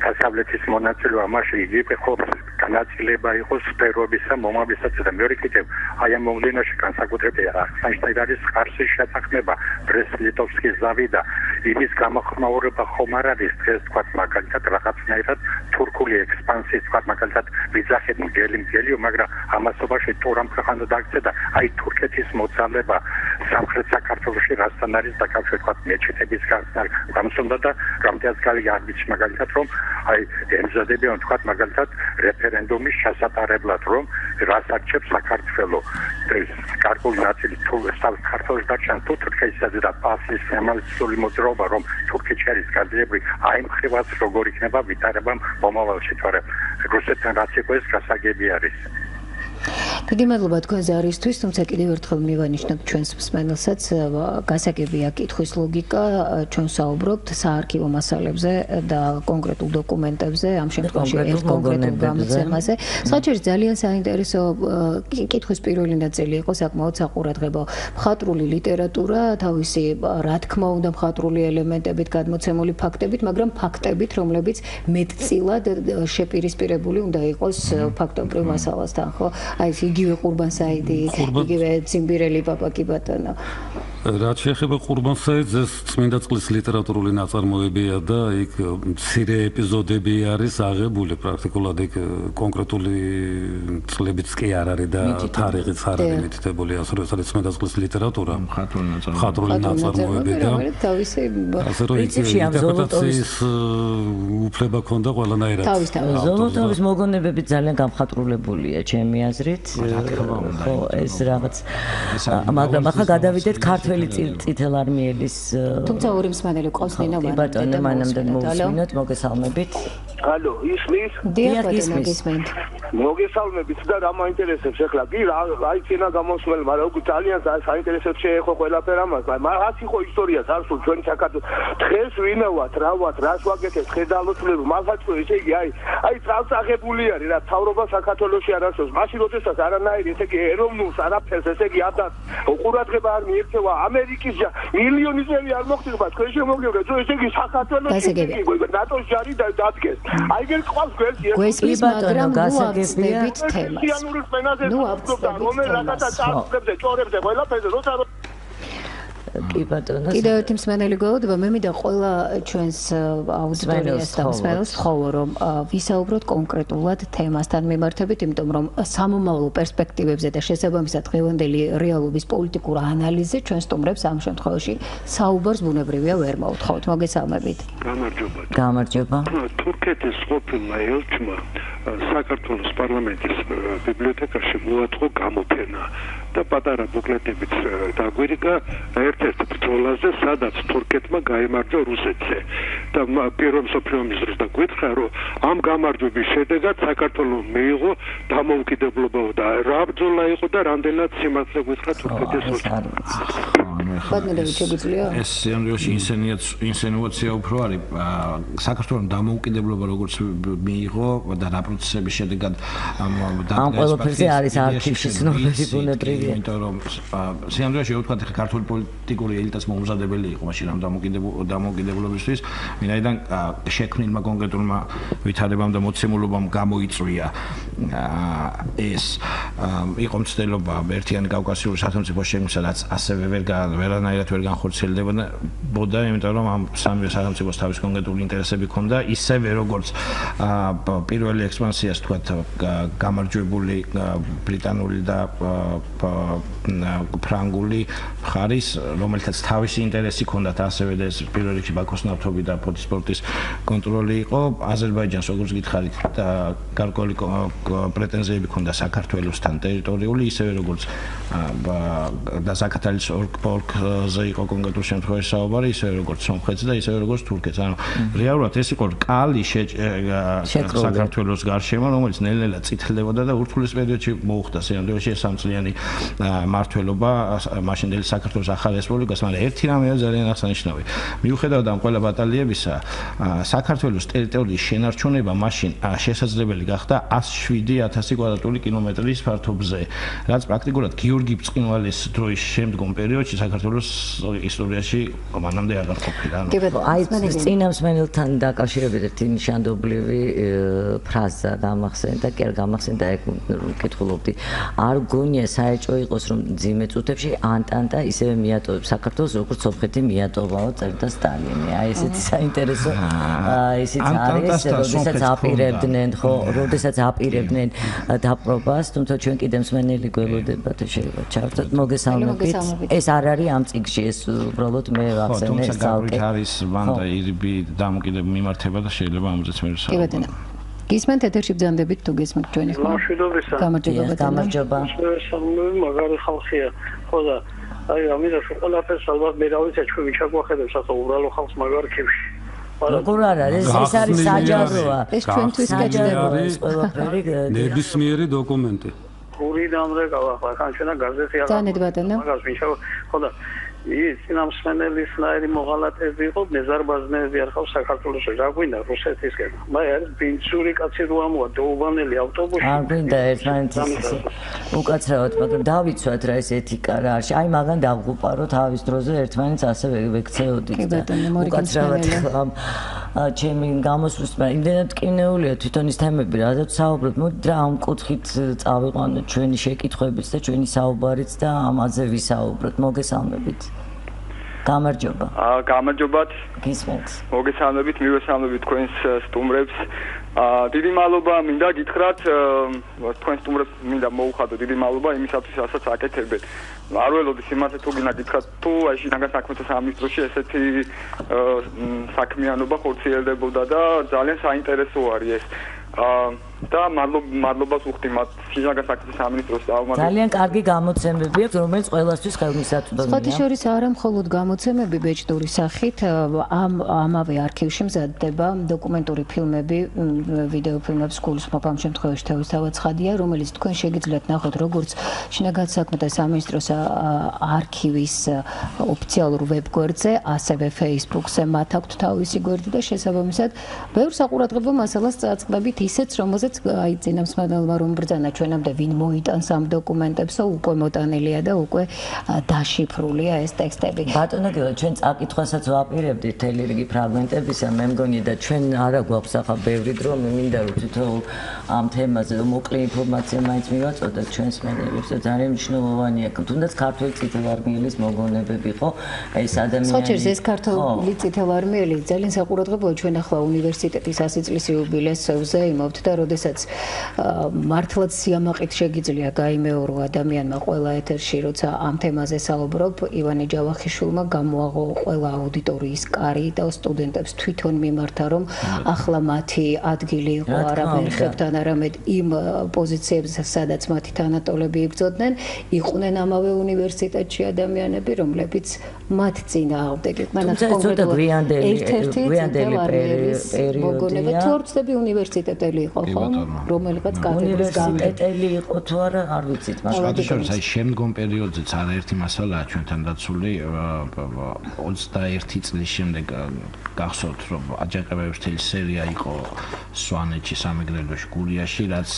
დასავლეთის მონაწილეობა მასში იგივე ხობს განაწილება იყო სფეროებისა მომავლისაც და მეორე კიდევ აი ამ მომვლენაში განსაკუთრებით ახსნაირის ხარსის შეთანხმება ბრესტ-ლიტოვსკის ზავი და იმის გამოხმაურება ხომ არ არის დღეს ვთქვათ მაგალითად რაღაცნაირად თურქული ექსპანსიის ვთქვათ მაგალითად ვიძახეთ მგელიო მაგრამ ამასობაში თურამ ქვეყანა დაგწე და აი თურქეთის მოძალება სამხრეთ საქართველოში რასთან არის დაკავშირებული ვთქვათ მეჩეთების გამოსონდა და რამდენად კალი არის მაგალითად რომ აი ემზადებიან ვთქვათ მაგალითად რეფერენდუმის შესატარებლად რომ რას არჩევს საქართველოს ეს კარგული ნაწილი თუ საქართველოს დარჩენ თუ თურქეთისა და პასის ამალწული მოძრაობა რომ თურქეთში არის გაძლიერებული აი მხრივაც როგორ იქნება ვითარება მომავალში თორემ რუსეთთან რაც იყო ეს გასაგები არის. დიდი მადლობა თქვენს არისთვის, თუმცა კიდევ ერთხელ მივანიშნოთ ჩვენს მსმენელსაც, გასაგებია კითხვის ლოგიკა, ჩვენ საუბრობთ საარქივო მასალებზე და კონკრეტულ დოკუმენტებზე, ამ შემთხვევაში ერთ კონკრეტულ გამოცემაზე. საჭირო ძალიან საინტერესო კითხვის პირველი ნაწილი იყო საკმაოდ საყურადღებო. მხატვრული ლიტერატურა, თავისი რა თქმა უნდა მხატვრული ელემენტებით გადმოცემული ფაქტებით, მაგრამ ფაქტებით, რომლებიც მეტწილად შეპირისპირებული უნდა იყოს ფაქტობრივ მასალასთან, ხო? აი იგივე ყურბან საიდი, იგივე ციმბირელი პაპა კი ბატონო. რაც შეეხება ყურბან საიდს, ეს წმინდა წყლის ლიტერატურული ნაწარმოებია და იქ მცირე ეპიზოდები არის აღებული, პრაქტიკულად იქ კონკრეტული წლებიც კი არ არის და თარიღიც არ არის მითითებული, ასე რომ ეს არის წმინდა წყლის ლიტერატურა, მხატვრული ნაწარმოები და ასე რომ იქ ინტერპრეტაციის უფლება ქონდა ყველანაირად. ზოლოტოვის მოგონებები ძალიან გამხატრულებულია ჩემი აზრით. ხო, ეს რაღაც მაგრამ ახლა გადავიდეთ ქართველი წითელარმიელის თუმცა ორი მსმენელი ყავს ნინო ბატონო მანამდე მოვსმინოთ მოგესალმებით. ალო, ისმის? დიახ, მოგესალმებით. მოგესალმებით და რა მაინტერესებს ახლა? კი, აი წინა გამოსვლელი, მაგრამ უკვე ძალიან საინტერესებს შეეხო ყველაფერ ამას. მაგაც იყო ისტორიას არსულ ჩვენი საქართველოს. დღეს ვინავთ, რავათ, რას ვაკეთებთ, ხედავთ, მაგათო ესე იგი აი წავსაღებული არის რა თავრობა საქართველოში არ არსებობს. მაშინ როდესაც არანაირი ესე იგი ეროვნულს არაფერს ესე იგი ადათ ყურადღება არ მიექცევა ამერიკის მილიონი წელი არ მოხდება თქვენ შემოგივრეთ რომ ესე იგი საქართველოს ნატოს ჯარი დადგეს. აი გერ ყავს გვესმის მაგრამ გასაგებია თემას. ნუ აბსოლუტურად რომელ რაღაცა წარსულებზე, ჭორებზე, ყველაფერზე როცა კი ბატონო. კიდევ ერთი მსმენელი გველოდება, მე მინდა ყველა ჩვენს აუდიტორიას და მსმენელს ხოვო რომ ვისაუბროთ კონკრეტულად თემასთან მიმართებით, იმიტომ რომ სამომავლო პერსპექტივებზე და შესაბამისად დღევანდელი რეალობის პოლიტიკურ ანალიზზე ჩვენ სტუმრებს ამ შემთხვევაში საუბარს ბუნებრივია ვერ მოუთხოვთ. მოგესალმებით. გამარჯობა. გამარჯობა. თურქეთის ყოფილმა ელჩმა საქართველოს პარლამენტის ბიბლიოთეკაში მოაწყო გამოფენა და პატარა ბუკლეტებით დაგვირიგა ერთ-ერთ ბრძოლაზე, სადაც თურქეთმა გაიმარჯვა რუსეთზე. და პირველ მსოფლიო ომის დროს დაგვითხა, რომ ამ გამარჯვების შედეგად საქართველოს მიიღო დამოუკიდებლობა და რა ბრძოლა იყო და რამდენად სიმართლე გვითხა თურქეთის ეს სიამოვნებაში ინსცენაცია უფრო არის საქართველოს დამოუკიდებლობა როგორც მიიღო და რა პროცესების შედეგად ამ ყველაფერზე არის არქივში ცნობები ბუნებრივია. იმიტომ რომ სიამოვნებაში ვთქვათ ხა ქართული პოლიტიკური ელიტას მომზადებელი იყო მაშინ ამ დამოუკიდებლობისთვის, ვინაიდან შექმნილმა კონკრეტულმა ვითარებამ და მოცემულობამ გამოიწვია ეს იყო მცდელობა ერთიანი კავკასიური სახელმწიფოს შექმნისა, რაც ასევე ვერანაირად ვერ განხორციელდებოდა, იმიტომ რომ ამ სამივე სახელმწიფოს თავის კონკრეტული ინტერესები ჰქონდა, ისევე როგორც პირველი ექსპანსიას თქვათ გამარჯვებული ბრიტანული და ფრანგული მხარის, რომელთაც თავისი ინტერესი ჰქონდათ, ასევე ეს პირველ რიგში ბაქოს ნავთობი და ფოთის კონტროლი იყო. აზერბაიჯანს როგორც გითხარით, გარკვეული პრეტენზიები ჰქონდა საქართველოსთან ტერიტორიული, ისევე როგორც და საქართველოს ოლქზე იყო კონკრეტულ შემთხვევაში საუბარი, ისევე როგორც სომხეთს და ისევე როგორც თურქეთს. ანუ რეალურად ეს იყო რკალი საქართველოს გარშემო, რომელიც ნელ-ნელა წითლდებოდა და ურთულეს პერიოდში მოუხდა სინამდვილეში ეს სამწლიანი მართლობა მაშინდელი საქართველოს ახალ რესპუბლიკას, მაგრამ ერთი რამეა ძალიან აღსანიშნავი. მიუხედავად ამ ყველა ბატალიებისა, საქართველოს ტერიტორიის შენარჩუნება მაშინ შესაძლებელი გახდა 107,000 კვადრატული კილომეტრის ფართობზე, რაც პრაქტიკულად გიორგი ბრწყინვალის დროის შემდგომ პერიოდში საქართველოს ისტორიაში მანამდე აღარ ყოფილა. აი წინამსმენელთან დაკავშირებით ერთი ნიშანდობლივი ფრაზა გამახსენდა, კი არ გამახსენდა, ეგ ვკითხულობდი. არ გონია საეჭვო იყოს, რომ ძიმე წუთებში ანტანტა ისევე მიატოვებს საქართველოს, როგორც სომხეთი მიატოვაო წერდა სტალინი. აი ესეთი საინტერესო ისიც არის, როდესაც აპირებდნენ, ხო, როდესაც აპირებდნენ დაპყრობას, თუმცა ჩვენ კიდევ მსმენელი გველოდებათ, შეიძლება ჩავთვალოთ, მოგესალმებით. ეს არ არის ამ წიგნში, ეს უბრალოდ მე ვახსენე ეს ძალკე. არის ვანდა ირიბი დამოკიდებული მიმართება და შეიძლება ამზეც მე ვსაუბრობ. გისმენთ ეთერში ბრძანდებით თუ გისმენთ ჩვენი ხმა. გამარჯობა. მაგარი ხალხია. ხო და აი ამიტომ ყველაფერს ალბათ მე რა ვიცი ჩვენ ვიჩაგვახედებს ახლა უბრალო ხალხს მაგ არქივში. როგორ არა, ეს არის საჯაროა. ეს ჩვენთვის გაჩნდება ყველაფერი. ნებისმიერი დოკუმენტი. გური დამრეკავა ახლა ხან ჩვენა გაზეთი აღარ. დანეთ ბატონო. მაგას ვიჩავ ხო და ის წინამსმენელის ნაირი მოღალატეები იყო, მეზარბაზნეები არ ყავს საქართველოს, რა გვინდა რუსეთისკენ. მე არის ბინცური კაცი რო ამოვა დოუბანელი ავტობუსში. არ გვინდა ერთმანეთის უკაცრავად, მაგრამ დავიცვათ რა ეს ეთიკა რა არის. აი მაგან დავღუპარო თავის დროზე ერთმანეთს ასე ვექცეოდით და უკაცრავად ჩემი გამოსვლის იმდენად ტკინეულია თვითონ ის თემები, რადგან საუბრობთ, მოდი რა ამ კუთხით წავიყვანოთ ჩვენი შეკითხვებიც და ჩვენი საუბარიც და ამაზე ვისაუბროთ. მოგესალმებით. გამარჯობა. გამარჯობათ. გისმენთ. მოგესალმებით, მივესალმებით თქვენს სტუმრებს. დიდი მადლობა მინდა გითხრათ, თქვენ სტუმრებს მინდა მოუხადო დიდი მადლობა იმისათვის, რასაც აკეთებენ. არ ველოდი სიმართლე თუ გინდა გითხრათ, თუ აი შინაგან საქმეთა სამინისტროში ესეთი საქმიანობა ხორციელდებოდა და ძალიან საინტერესო არის ეს. და მადლობას ვუხდი მათ შინაგან საქმეთა სამინისტროს დავუმატებთ. ძალიან კარგი გამოცემები აქვს, რომელიც ყველასთვის ხელმისაწვდომია. სხვათა შორის არა მხოლოდ გამოცემები ბეჭდური სახით, ამავე არქივში მზადდება დოკუმენტური ფილმები, ვიდეო ფილმებს გულისხმობ ამ შემთხვევაში თავისთავად ცხადია, რომელიც თქვენ შეგიძლიათ ნახოთ როგორც შინაგან საქმეთა სამინისტროს არქივის ოფიციალურ ვებგვერდზე, ასევე Facebook-ზე მათ აქვთ თავისი გვერდი და შესაბამისად ბევრ საყურადღებო მასალას წაწყდებით ისეც, რომელზეც აი წინამსმენელმა რომ ბრძანა ჩვენამდე ვინ მოიტანს ამ დოკუმენტებსო, უკვე მოტანილია და უკვე დაშიფრულია ეს ტექსტები. ბატონო გელა, ჩვენ წაკითხვასაც ვაპირებდით მთელი რიგი ფრაგმენტებისა, მე მგონი და ჩვენ არა გვაქვს ახლა ბევრი დრო, მე მინდა რომ თვითონ ამ თემაზე მოკლე ინფორმაცია მაინც მივაწოდოთ ჩვენს მსმენელებს და ძალიან მნიშვნელოვანია, თუნდაც ქართული წითელარმიელის მოგონებები ხო, ეს ადამიანი. ხოჭერს ეს ქართული წითელარმიელი ძალიან საყურადღებოა ჩვენ ახლა უნივერსიტეტის 100 წლის იუბილეზე იმავთ და როდესაც მართლაც სიამაყით შეგიძლია გაიმეორო ადამიანმა ყველა ეთერში, როცა ამ თემაზე საუბრობ, ივანე ჯავახიშვილმა გამოაღო ყველა აუდიტორიის კარი და სტუდენტებს თვითონ მიმართა, რომ ახლა მათი ადგილი იყო არა მერხებთან, არამედ იმ პოზიციებზე, სადაც მათი თანატოლები იბრძოდნენ, იყვნენ ამავე უნივერსიტეტში ადამიანები, რომლებიც მათ წინააღმდეგ იყვნენ. ერთ-ერთი მოგონება თუ არ ვწდები უნივერსიტეტელი იყო ხო? რომელიღაც კათედრის უნივერსიტეტელი იყო თუ არა, არ ვიცით, მაგრამ შორის აი შემდგომ პერიოდზეც არაერთი მასალაა ჩვენთან დაცული 21 წლის შემდეგ გახსოვთ, რომ აჯანყებების მთელი სერია იყო სვანეთში, სამეგრელოში, გურიაში, რაც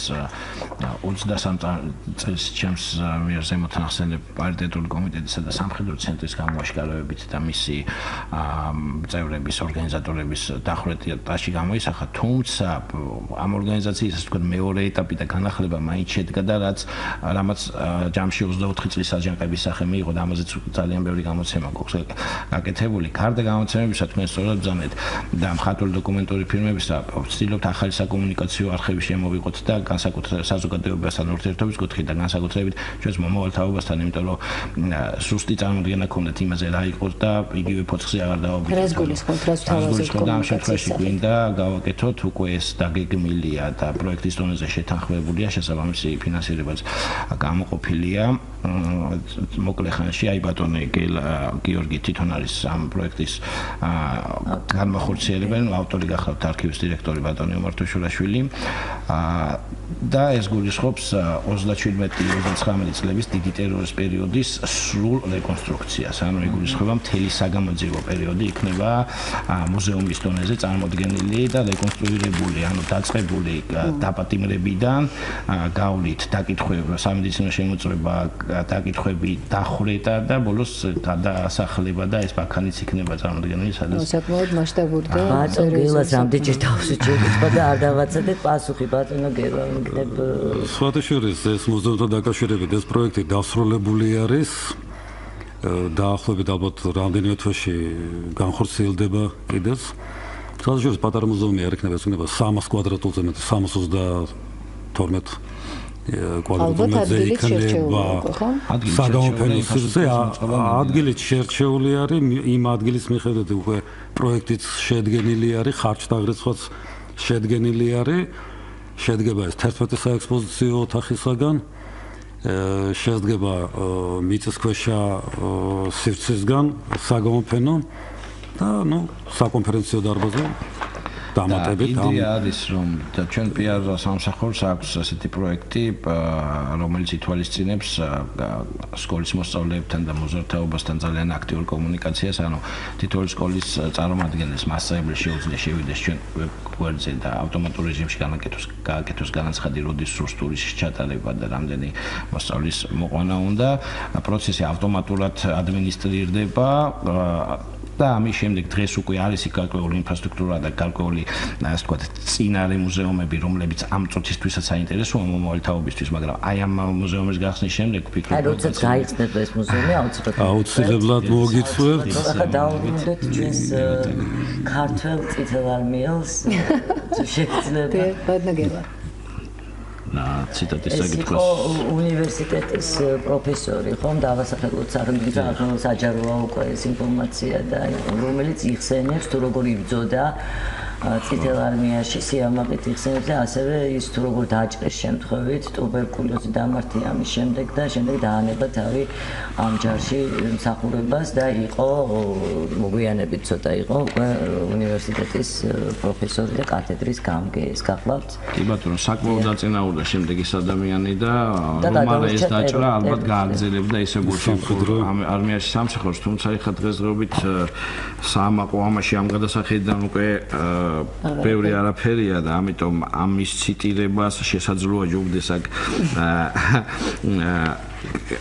23 წელს ჩემს მიერ ზემოთ ახსენებ პარიტეტული კომიტეტისა და სამხედრო ცენტრის გამოაშკარავებით და მისი წევრების, ორგანიზატორების დახვრეტაში გამოისახა, თუმცა ამ ორგანიზაციის ასე ვთქვათ მეორე ეტაპი და განახლება მაინც შედგა და რამაც ჯამში 24 წლის აჯანყების სახე მიიღო და ამაზეც ძალიან ბევრი გამოცემა გვაქვს გაკეთებული. გარდა გამოცემებისა თქვენ სწორად ბრძანეთ და მხატვრული დოკუმენტური ფილმებისა ვცდილობთ ახალი საკომუნიკაციო არქივი შემოვიღოთ და განსაკუთრებით საზოგადოებასთან ურთიერთობის კუთხით და განსაკუთრებით ჩვენს მომავალ თაობასთან, იმიტომ რომ სუსტი წარმოდგენა ქონდათ იმაზე რა იყოს და იგივე ფოცხზე აღარ დავაბიჯოთ. რას გულისხმობთ, რას თავაზობთ ამ შემთხვევაში გვინდა გავაკეთოთ უკვე ეს დაგეგმილია და პროექტის დონეზე შეთანხმებულია, შესაბამისი ფინანსირებაც გამოყოფილია. მოკლე ხანში აი ბატონი გიორგი თვითონ არის ამ პროექტის განმახორციელებელი, ავტორი გახლავთ არქივის დირექტორი ბატონი ომართუშვილაშვილი და ეს გულისხმობს 37-39 წლების დიდი ტერორის პერიოდის სრულ რეკონსტრუქციას. ანუ იგულისხმება მთელი საგამოძიებო პერიოდი იქნება მუზეუმის დონეზე წარმოდგენილი და რეკონსტრუირებული, ანუ დაწყებული დაპატიმრებიდან გავლით დაკითხვება, სამედიცინო შემოწმება, დაკითხვები დახვრეტა და ბოლოს გადაასახლება და ეს ბაქანიც იქნება წარმოდგენილი, სადაც საკმაოდ მასშტაბური და ბატონ გელას რამდენჯერ დავსუჩერდა და არ დავაცადეთ პასუხი ბატონო გელა იქნებ სხვადასხვა ეს მუზეუმთან დაკავშირებით ეს პროექტი დასრულებული არის. დაახლოებით ალბათ რამდენიმე თვეში განხორციელდება კიდეც. საზოგადოების პატარა მუზეუმი არ იქნება, ეს იქნება 300 კვადრატულზე მეტი, 322 კვადრატულზე იქნება საგამოფენო სივრცე. ადგილით შერჩეული არის, იმ ადგილის მიხედვით უკვე პროექტიც შედგენილი არის, ხარჯთაღრიცხვაც შედგენილი არის. შედგება ეს 11 საექსპოზიციო ოთახისაგან. შედგება მიწისქვეშა სივრცისგან საგამოფენო და საკონფერენციო დარბაზი დამატებით. იდეა არის რომ ჩვენ PR სამსახურს აქვს ასეთი პროექტი, რომელიც ითვალისწინებს სკოლის მოსწავლეებთან და მოზარდთაობასთან ძალიან აქტიურ კომუნიკაციას, ანუ თითოეული სკოლის წარმომადგენლის მასწავლებელი შეუძლია შევიდეს ჩვენ გვერდზე და ავტომატურ რეჟიმში გააკეთოს განაცხადი, როდის სურს ტურისტის ჩატარება და რამდენი მოსწავლის მოყვანა უნდა. პროცესი ავტომატურად ადმინისტრირდება და ამის შემდეგ დღეს უკვე არის გარკვეული ინფრასტრუქტურა და გარკვეული ასე ვთქვათ წინარე მუზეუმები, რომლებიც ამ წუთისთვისაც საინტერესოა მომავალი თაობისთვის, მაგრამ აი ამ მუზეუმის გახსნის შემდეგ ვფიქრობ, რომ როდესაც გაიხსნება ეს მუზეუმი, აუცილებლად მოგიწევთ. ახლა დავუბრუნდეთ ჩვენს ქართველ წითელ არმიელს შეგძლება. ბატონო ციტატის საკითხს უნივერსიტეტის პროფესორი ხომ დავასახელოთ სახელმწიფო საჯაროა უკვე ეს ინფორმაცია და რომელიც იხსენებს თუ როგორ იბრძოდა წითელ არმიაში სიამაყით იხსენებს და ასევე ის თუ როგორ დაჭრეს შემთხვევით ტუბერკულოზი დამართ ამის შემდეგ და შემდეგ დაანება თავი ამ ჯარში მსახურებას და იყო მოგვიანებით ცოტა იყო უკვე უნივერსიტეტის პროფესორი და კათედრის გამგე ეს გახლავთ. კი ბატონო, საკმაოდ დაწინაურდა შემდეგ ეს ადამიანი და რომ ეს დაჭრა ალბათ გააგრძელებდა ისე ბოლშევიკური არმიაში სამსახურს, თუმცა ეხლა დღესდღეობით საამაყო ამაში ამ გადასახედიდან უკვე ბევრი არაფერია და ამიტომ ამის ციტირებას შესაძლოა ჯობდეს აქ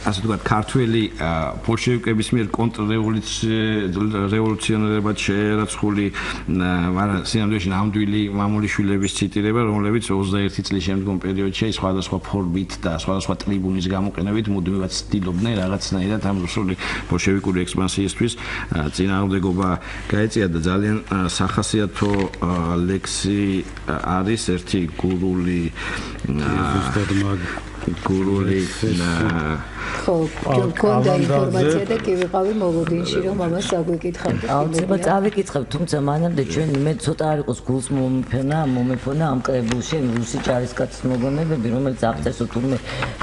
ასე ვთქვათ, ქართველი ბოლშევიკების მიერ კონტრრევოლუციონერებად შეერაცხული, მაგრამ სინამდვილეში ნამდვილი მამულიშვილების ციტირება, რომლებიც 21 წლის შემდგომ პერიოდში სხვადასხვა ფორმით და სხვადასხვა ტრიბუნის გამოყენებით მუდმივად ცდილობდნენ რაღაცნაირად ამ რუსული ბოლშევიკური ექსპანსიისთვის წინააღმდეგობა გაეწია და ძალიან სახასიათო ლექსი არის ერთი გურული ხო, კონდა ინფორმაცია და კი ვიყავი მოგოდინში რომ ამას აგვიკითხავთ. აუცილებლად წავიკითხავთ, თუმცა მანამდე ჩვენ მე ცოტა არ იყოს გულს მომეფონა ამ კრებულში რუსი ჯარისკაცის მოგონებები, რომელიც აღწერსო თურმე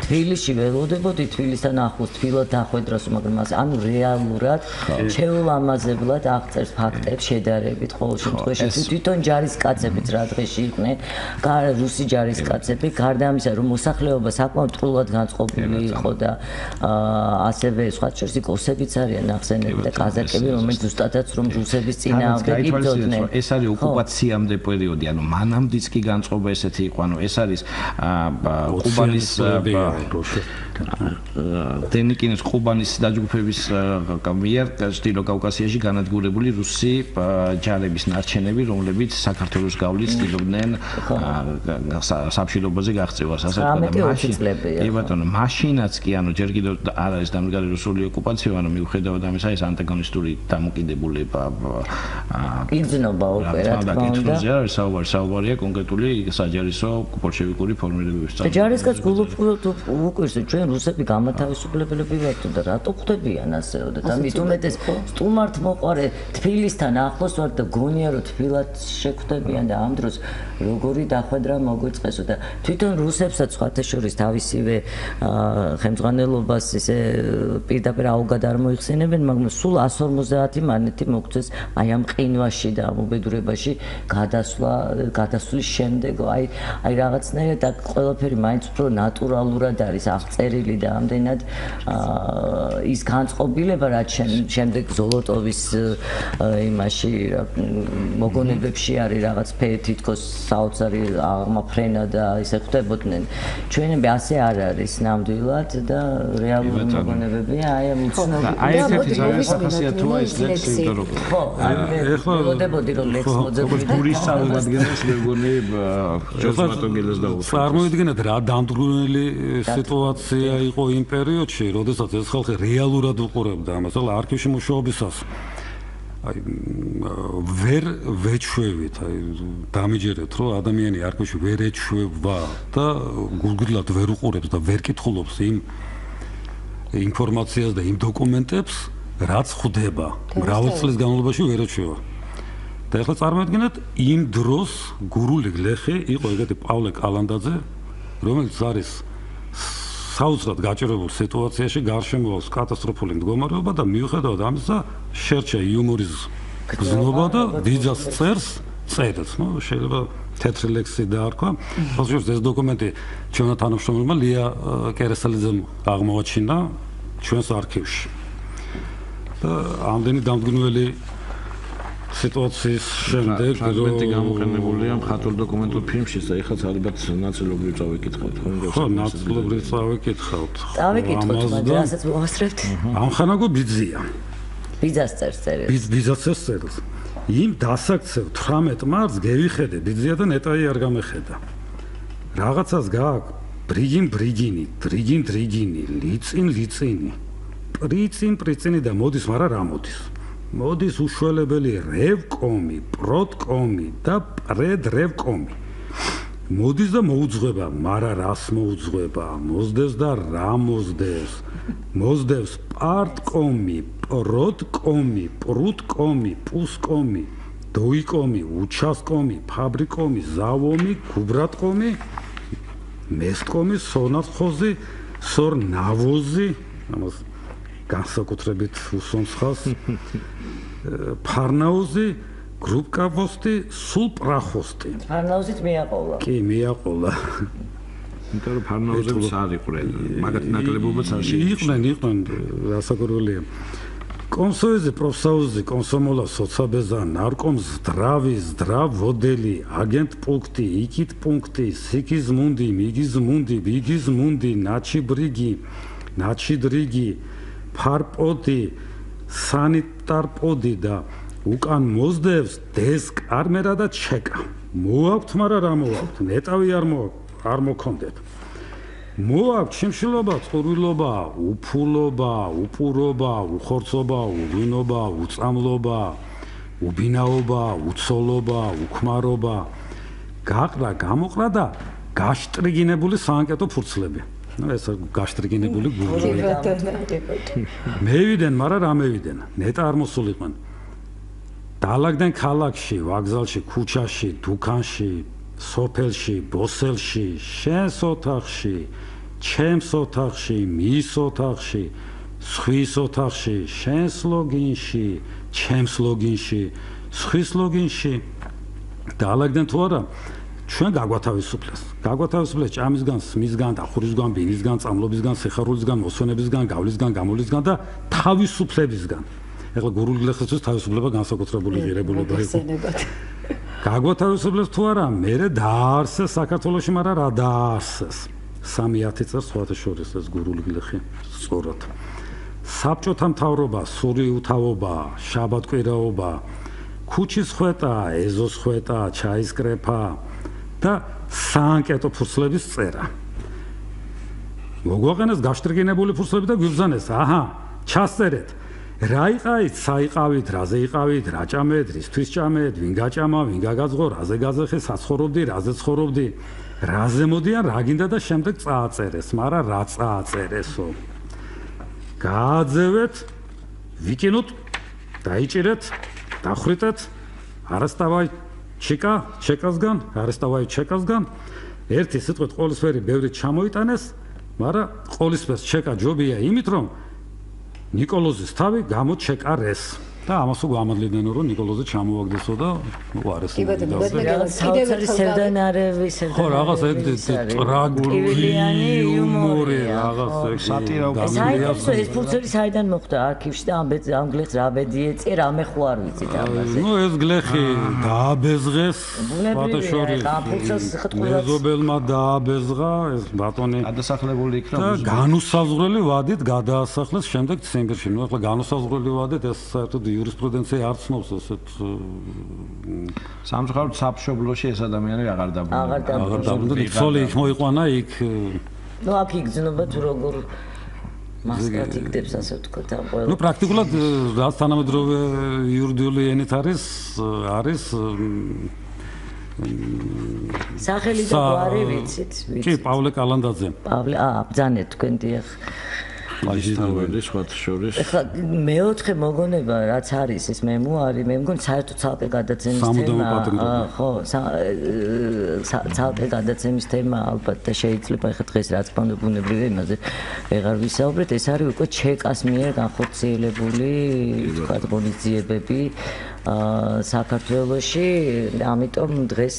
თბილისში ველოდებოდი, თბილისთან ახლოს თბილად დახვედრასო, მაგრამ ანუ რეალურად შეულამაზებლად აღწერს ფაქტებს შედარებით ყოველ შემთხვევაში თვითონ ჯარისკაცებიც რა დღეში იყვნენ, რუსი ჯარისკაცები, გარდა ამისა რომ მოსახლეობა საკმაოდ ტრულად განწყობილი იყო და ასევე სხვა შორის კოსებიც არიან ახსენები და კაზაკები, რომელიც ზუსტადაც რომ რუსების წინააღმდეგ იბრძოდნენ. ეს არის ოკუპაციამდე პერიოდი, ანუ მანამდეც კი განწყობა ესეთი იყო, ანუ ეს არის ყუბანის დენიკინის ყუბანის დაჯგუფების მიერ ჩრდილო კავკასიაში განადგურებული რუსი ჯარების ნარჩენები, რომლებიც საქართველოს გავლით ცდილობდნენ სამშვიდობოზე გაღწევას, ასე ვთქვათ. კი ბატონო, მაშინაც კი ანუ ჯერ კიდევ არ არის დამდგარი რუსული ოკუპაცია, ანუ მიუხედავად ამისა ეს ანტაგონისტური დამოკიდებულება იგრძნობა უკვე რა თქმა უნდა. საუბარია კონკრეტული საჯარისო ბოლშევიკური ფორმირებების და ჯარისკაც გულუბრყოდ უკვირს ჩვენ რუსები გამათავისუფლებელები ვართ და რატო ხვდებიან ასეო და ამით უმეტეს სტუმართ მოყარე თბილისთან ახლოს ვარ და გონია რომ თბილად შეხვდებიან და ამ დროს როგორი დახვედრა მოგვიწყესო და თვითონ რუსებსაც სხვათა შორის თავისივე ხელმძღვანელობას ისე პირდაპირ აუგად არ მოიხსენებენ, მაგრამ სულ 150 მანეთი მოგწეს აი ამ ყინვაში და ამ უბედურებაში გადასვლის შემდეგ აი რაღაცნაირად და ყველაფერი მაინც უფრო ნატურალურად არის აღწერილი და ამდენად ის განწყობილება რაც შემდეგ ზოლოტოვის იმაში მოგონებებში არის რაღაც თითქოს საოცარი აღმაფრენა და ისე ხდებოდნენ. ჩვენები ასე არ არის ნამდვილად და რეალური მოგონებებია აი ამ უცნობი. აი ესეთი ძალიან სახასიათოა ეს ლექსი რომ ხო, მოგოდებოდი რომ ლექსი მოძებნი გურის წარმოადგენს მეგონი ჯოსმატოგელეს და წარმოიდგინეთ რა დამდგრუნელი სიტუაცია იყო იმ პერიოდში, როდესაც ეს ხალხი რეალურად უყურებდა ამას. ახლა არქივში მუშაობისას აი ვერ ვეჩვევით, აი დამიჯერეთ რომ ადამიანი არქივში ვერ ეჩვევა და გულგრილად ვერ უყურებს და ვერ კითხულობს იმ ინფორმაციას და იმ დოკუმენტებს, რაც ხდება. მრავალი წლის განმავლობაში ვერ ეჩვევა. და ახლა წარმოიდგინეთ იმ დროს გურული გლეხი იყო ეგეთი პავლე კალანდაძე, რომელიც არის საოცრად გაჭირებულ სიტუაციაში, გარშემო აქვს კატასტროფული მდგომარეობა და მიუხედავად ამისა შერჩა იუმორის გზნობა და დიდძალს წერს, შეიძლება თეთრი ლექსი დაარქვა. ხალხს ეს დოკუმენტი ჩვენთან თანამშრომელმა ლია კერესალიძემ აღმოაჩინა ჩვენს არქივში. და ამდენი დამდგრუნველი სიტუაციის შემდეგ ფრაგმენტი გამოყენებულია მხატვრულ დოკუმენტურ ფილმშიც და ეხლა ალბათ ნაწილობრივ წავიკითხავთ, ხო, ნაწილობრივ წავიკითხავთ. წავიკითხოთ, მაგრამ რასაც მოვასწრებთ. ამხანაგო ბიძია. ბიძას წერს. ბიძას წერს. იმ დასაქცევ 18 მარტს გევიხედე ბიძია და ნეტაი არ გამეხედა. რაღაცას გააქვს ბრიგინი, დრიგინი, ლიწინი. პრიცინი და მოდის, მაგრამ რა მოდის? მოდის უშველებელი რევკომი, პროტკომი და პრედრევკომი. მოდის და მოუძღვება, მაგრამ რას მოუძღვება? მოსდევს და რა მოსდევს? მოსდევს პარტკომი, პროტკომი, პრუტკომი, პუსკომი, დოიკომი, უჩასკომი, ფაბრიკომი, ზავომი, გუბრატკომი, მესტკომი, სონაცხოზი, სორნავოზი, ამას განსაკუთრებით უსვამს ხალხს, ფარნაოზი, გრუბკავოსტი, სულპრახოსტი. ფარნაოზით მიაყოლა. კი, მიაყოლა. იმიტომ რომ ფარნაოზებს არ იყვნენ, მაგათ ნაკლებობაც არ შეიყვნენ, რასაკურველია. კონსოიზი, პროფსაუზი, კონსომოლა, სოცაბეზა, ნარკომ, ზდრავი, ზდრავოდელი, აგენტ პუნქტი, იქით პუნქტი, სიქიზ მუნდი, მიგიზ მუნდი, ბიგიზ მუნდი, ნაჩიდრიგი, ფარპოდი, სანიტარპოდი და უკან მოსდევს დესკარმერა და ჩეკა. მოაქვთ, მაგრამ რა მოაქვთ? ნეტავი არ მოქონდეთ. მოაქვთ შიმშილობა, წყურვილობა, უფულობა, უპურობა, უხორცობა, უვინობა, უწამლობა, უბინაობა, უცოლობა, უქმარობა. გაყრა, გამოყრა და გაშტრიგინებული საანკეტო ფურცლები. ეს გაშტრიგინებული გულები. მევიდნენ, მაგრამ რა მევიდნენ? ნეტა არ მოსულიყვნენ. დაალაგდნენ ქალაქში, ვაგზალში, ქუჩაში, დუქანში, სოფელში, ბოსელში, შენს ოთახში, ჩემს ოთახში, მის ოთახში, სხვის ოთახში, შენს ლოგინში, ჩემს ლოგინში, სხვის ლოგინში. დაალაგდნენ თუ არა? ჩვენ გაგვათავისუფლეს ჭამისგან, სმისგან, დახურისგან, ბინისგან, წამლობისგან, სიხარულისგან, მოსვენებისგან, გავლისგან, გამოლისგან და თავისუფლებისგან. ეხლა გურული გლეხისთვის თავისუფლება განსაკუთრებული ღირებულება იყო. გაგვათავისუფლეს თუ არა, მერე დაარსეს საქართველოში, მაგრამ რა დაარსეს? 3-10 წელს სხვათა შორის ეს გურული გლეხი სწორად. საბჭოთა მთავრობა, სური უთავობა, შაბათკვირაობა, ქუჩის ხვეტა, ეზოს ხვეტა, ჩაის კრეფა და საანკეტო ფურცლების წერა. მოგვაყენეს გაშტრიგინებული ფურცლები და გვიბრძანეს, აჰა, ჩასწერეთ. რა იყავით, საიყავით, რაზე იყავით, რა ჭამეთ, რისთვის ჭამეთ, ვინ გაჭამა, ვინ გაგაძღო, რაზე გაზეხე, საცხოვრობდი, რაზე ცხოვრობდი, რაზე მოდიან, რა გინდა და შემდეგ წააწერეს, მაგრამ რა წააწერესო? გააძევეთ, ვიკინოთ, დაიჭირეთ, დახრიტეთ, არასტავაი ჩეკასგან, არასტავაი ჩეკასგან, ერთი სიტყვით ყოლისფერი ბევრი ჩამოიტანეს, მაგრამ ყოლისფერს ჩეკა ჯობია იმით, რომ ნიკოლოზის თავი გამოჩეკარეს. და ამასო გვამადლიდნენ რომ ნიკოლოზი ჩამოაგდესო და უარეს საოცარი სევდანარების ხო რაღაც ეგ ტრაგული იუმორი რაღაც ეგ სატირა უკვე ეს ფურცელი საიდან მოხდა არქივში და ამ გლეხს რა ბედი ეწია რამე ხო არ ვიცით ამაზე ნუ ეს გლეხი დააბეზღეს ბატოშორის მეზობელმა დააბეზღა ეს ბატონი გადასახლებული იქნა და განუსაზღვრელი ვადით გადაასახლეს შემდეგ ციმბირში ნუ ახლა განუსაზღვრელი ვადით ეს საერთოდ იურისპრუდენცია არ ცნობს ესეთ სამწუხაროდ საბშობლოში ეს ადამიანი აღარ დაბრუნდა ცოლი იქ მოიყვანა იქ ნუ აქ იგრძნობა თუ როგორ მასკად იგდებს ასე ვთქვათ ამ ყველა ნუ პრაქტიკულად რაც თანამედროვე იურიდიული ენით არის სახელი და გვარი ვიცით კი პავლე კალანდაძე პავლე ბძანეთ თქვენ დიახ აჯიტაველი სხვათა შორის ეხლა მეოთხე მოგონება რაც არის ეს მემუარი მე მგონი საერთოდ ცალკე გადაცემის თემა ხო ცალკე გადაცემის თემა ალბათ და შეიძლება ეხლა დღეს რაც პონდ ბუნებრივია იმაზე ვეღარ ვისაუბრეთ ეს არის უკვე ჩეკას მიერ განხორციელებული თქვათ ღონისძიებები საქართველოში ამიტომ დღეს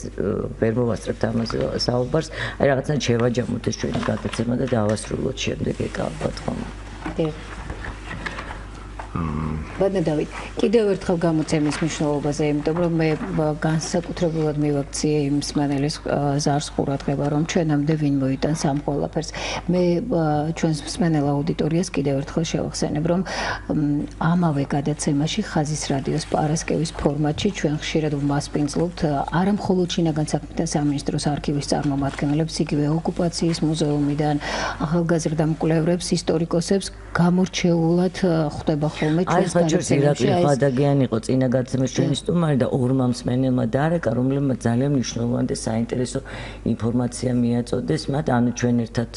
ვერ მოვასწრებთ ამაზე საუბარს აი რაღაცა შევაჯამოთ ეს ჩვენი გადაცემა და დავასრულოთ შემდეგ ეკალბათ ხომ ბატონო დავით კიდევ ერთხელ გამოცემის მნიშვნელობაზე იმიტომ რომ მე განსაკუთრებულად მივაქციე იმ მსმენელის ზარს ყურადღება რომ ჩვენამდე ვინ მოიტანს ამ ყველაფერს მე ჩვენს მსმენელ აუდიტორიას კიდევ ერთხელ შევახსენებ რომ ამავე გადაცემაში ხაზის რადიოს პარასკევის ფორმატში ჩვენ ხშირად ვმასპინძლობთ არა მხოლოდ შინაგან საქმეთა სამინისტროს არქივის წარმომადგენლებს იგივე ოკუპაციის მუზეუმიდან ახალგაზრდა მკვლევრებს ისტორიკოსებს გამორჩეულად ხდება ხოლმე ჩვენს გადაცემაში ხადაგიანი იყო წინა გადაცემის ჩვენი სტუმარი და ორმა მსმენელმა დაარეკა რომლებმაც ძალიან მნიშვნელოვანი და საინტერესო ინფორმაცია მიაწოდეს მათ ანუ ჩვენ ერთად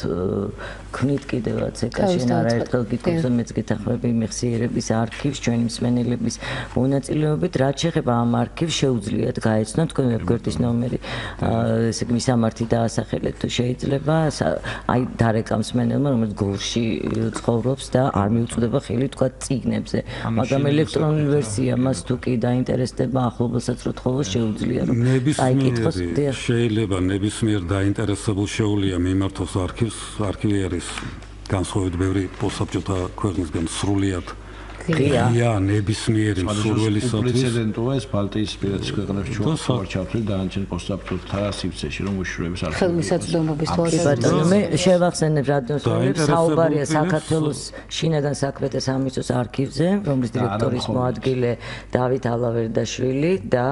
ქმნით კიდევაც ეკაშენ არაერთხელ გიტყვით და მეც გეთახმები მეხსიერების არქივს ჩვენი მსმენელების მონაწილეობით რაც შეეხება ამ არქივს შეუძლიათ გაეცნოთ თქვენ ვებგვერდის ნომერი ესე იგი მისამართი დაასახელეთ თუ შეიძლება აი დაარეკა მსმენელმა რომელიც გორში ცხოვრობს და არ მიუწვდება ხელი თქვა წიგნებზე მაგრამ ელექტრონული ვერსია მას თუ კი დაინტერესდება ახლობელსაც რო თხოვოს შეუძლია რომ აიკითხოს შეიძლება ნებისმიერ დაინტერესებულ შეუძლია მიმართოს არქივი არის განსხვავებით ბევრი პოსტსაბჭოთა ქვეყნისგან სრულიად ღია ნებისმიერი მსურველისათვის პრეცედენტოა ეს ბალტიისპირეთის ქვეყნებში ჩვენ ჩავთვლით დაანჩენ პოსტსაბჭოთა სივრცეში რომ უშუალოდ არქივი ხელმისაწვდომობის თვალსაზრისით მე შევახსენებ რადიოსმენელებს საუბარია საქართველოს შინაგან საქმეთა სამინისტროს არქივზე რომლის დირექტორის მოადგილე დავით ალავერდაშვილი და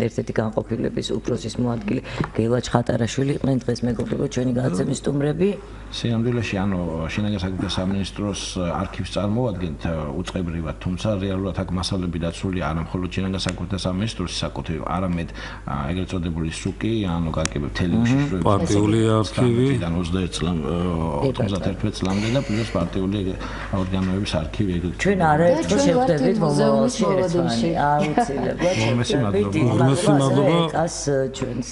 ერთ-ერთი განყოფილების უფროსის მოადგილე გელა იყვნენ დღეს მეგობრებო ჩვენი გადაცემის სტუმრები სიამდვილეში ანუ შინაგან საქმეთა სამინისტროს არქივს წარმოადგენთ უწყებრივად, თუმცა რეალურად აქ მასალები დაცული არა მხოლოდ შინაგან საქმეთა სამინისტროს საკუთრივ, არამედ ეგრეთ წოდებული სუკი, ანუ გაკეთებ თელეში პარტიული არქივი 91 წლამდე და პლუს პარტიული ორგანოების არქივი ეგრეთ. ჩვენ არაერთხელ შევხვდებით მომავალში ერთმანეთს. აუცილებლად. მადლობა. ეკას ჩვენს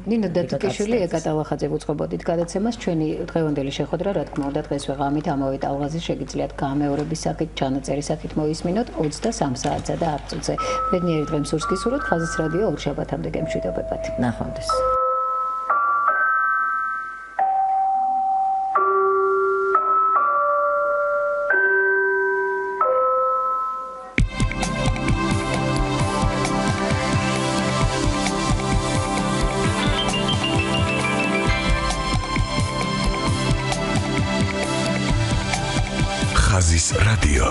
ნინო დათუკიშვილი ეკატალახაძე უწყობოდით გადაცემას ჩვენი დღევანდელი შეხვედრა რა თქმა უნდა დღეს ვეღამით ამავე ტალღაზე შეგიძლიათ გამეორების სახით ჩანაწერის სახით მოისმინოთ 23 საათსა და 10 წუთზე. ბედნიერი დღე მსურს გისურვოთ ხაზის რადიო ორ შაბათამდე გემშვიდობებად. ნახვამდის. რადიო